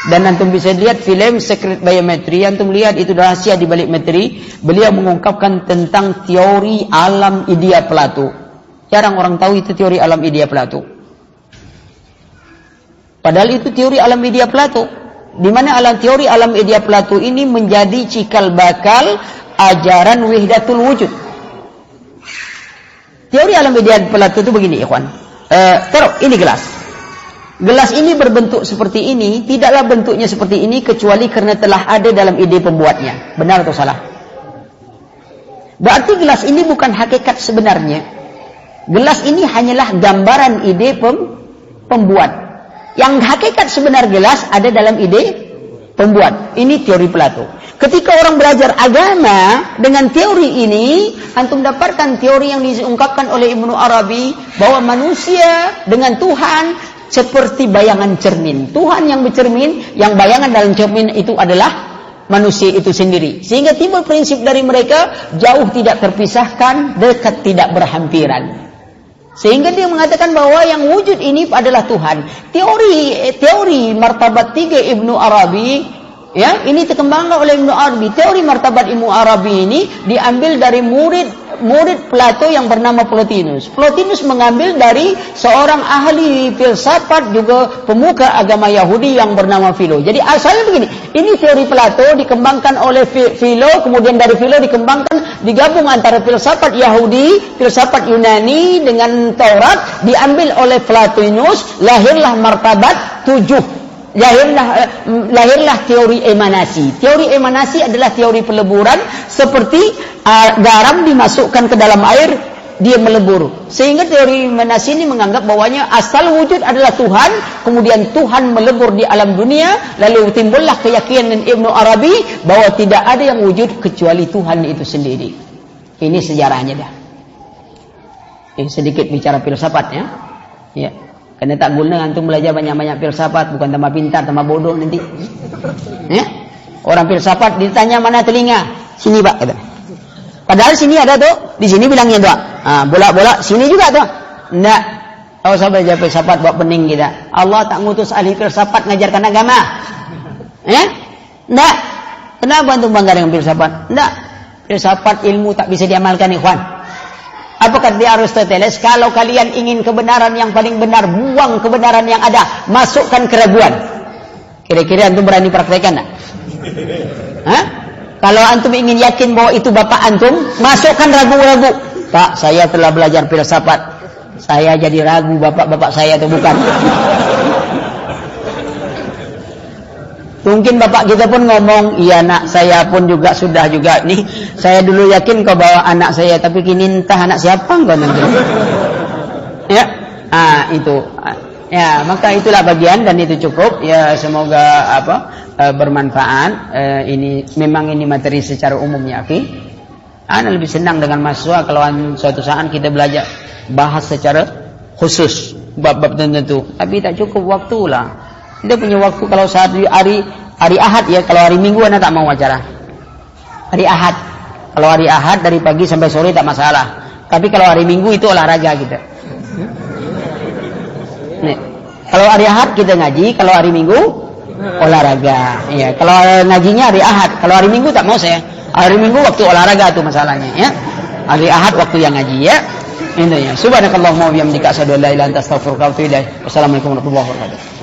Dan antum bisa lihat film Secret Biometry, antum lihat itu rahasia di balik metri. Beliau mengungkapkan tentang teori alam idea Plato. Jarang orang tahu itu teori alam idea Plato. Padahal itu teori alam idea Plato. Di mana teori alam idea Plato ini menjadi cikal bakal ajaran wahdatul wujud. Teori alam idea Plato itu begini, ikhwan. Taruh ini gelas. Gelas ini berbentuk seperti ini, tidaklah bentuknya seperti ini kecuali karena telah ada dalam ide pembuatnya. Benar atau salah? Berarti gelas ini bukan hakikat sebenarnya. Gelas ini hanyalah gambaran ide pembuat. Yang hakikat sebenar gelas ada dalam ide pembuat. Ini teori Plato. Ketika orang belajar agama dengan teori ini, antum dapatkan teori yang diungkapkan oleh Ibnu Arabi bahwa manusia dengan Tuhan seperti bayangan cermin. Tuhan yang bercermin, yang bayangan dalam cermin itu adalah manusia itu sendiri. Sehingga timbul prinsip dari mereka jauh tidak terpisahkan, dekat tidak berhampiran. Sehingga dia mengatakan bahwa yang wujud ini adalah Tuhan. Teori martabat 3 Ibnu Arabi, ya, ini dikembangkan oleh Ibnu Arabi. Teori martabat Ibnu Arabi ini diambil dari murid Plato yang bernama Plotinus. Plotinus mengambil dari seorang ahli filsafat juga pemuka agama Yahudi yang bernama Philo. Jadi asalnya begini, ini teori Plato dikembangkan oleh Philo, kemudian dari Philo digabung antara filsafat Yahudi, filsafat Yunani dengan Taurat, diambil oleh Plotinus, lahirlah martabat 7. Lahirlah teori emanasi. Teori emanasi adalah teori peleburan, seperti garam dimasukkan ke dalam air, dia melebur. Sehingga teori emanasi ini menganggap bahwanya asal wujud adalah Tuhan, kemudian Tuhan melebur di alam dunia, lalu timbullah keyakinan Ibnu Arabi bahwa tidak ada yang wujud kecuali Tuhan itu sendiri. Ini sejarahnya dah. Ini sedikit bicara filsafatnya. Ya. Karena tak guna antum belajar banyak-banyak filsafat, bukan tambah pintar, tambah bodoh nanti. Ya? Orang filsafat ditanya mana telinga, sini Pak. Kata. Padahal sini ada tuh, di sini bilangnya tuh. Bolak-bolak sini juga tuh. Enggak. Kalau saya belajar filsafat buat pening kita. Allah tak ngutus ahli filsafat ngajarkan agama. Ya? Enggak. Kenapa antum bangga dengan filsafat? Enggak. Filsafat ilmu tak bisa diamalkan, ikhwan. Apa kata Aristoteles? Kalau kalian ingin kebenaran yang paling benar, buang kebenaran yang ada, masukkan keraguan. Kira-kira antum berani praktekkan tak? Hah? Kalau antum ingin yakin bahwa itu bapak antum, masukkan ragu-ragu. Pak, saya telah belajar filsafat. Saya jadi ragu bapak-bapak saya atau bukan. Mungkin bapak kita pun ngomong, iya nak, saya pun juga sudah juga nih. Saya dulu yakin kau bawa anak saya, tapi kini entah anak siapa kau nanti. Ya, itu. Ya, maka itulah bagian dan itu cukup. Ya, semoga bermanfaat. Memang ini materi secara umum ya, Aki. Ana lebih senang dengan mahasiswa kalau suatu saat kita belajar bahas secara khusus bab-bab tertentu. Tapi tak cukup waktu lah. Kita punya waktu kalau saat hari Ahad ya, kalau hari Minggu anda tak mau acara. Hari Ahad. Kalau hari Ahad dari pagi sampai sore tak masalah. Tapi kalau hari Minggu itu olahraga kita. Nih, kalau hari Ahad kita ngaji, kalau hari Minggu olahraga. Ya, kalau ngajinya hari Ahad, kalau hari Minggu tak mau saya. Hari Minggu waktu olahraga itu masalahnya ya. Hari Ahad waktu yang ngaji ya. Intinya, subhanakallahumma wa bihamdika asyhadu an la ilaha illa anta astaghfiruka wa atubu ilaik. Wassalamualaikum warahmatullahi wabarakatuh.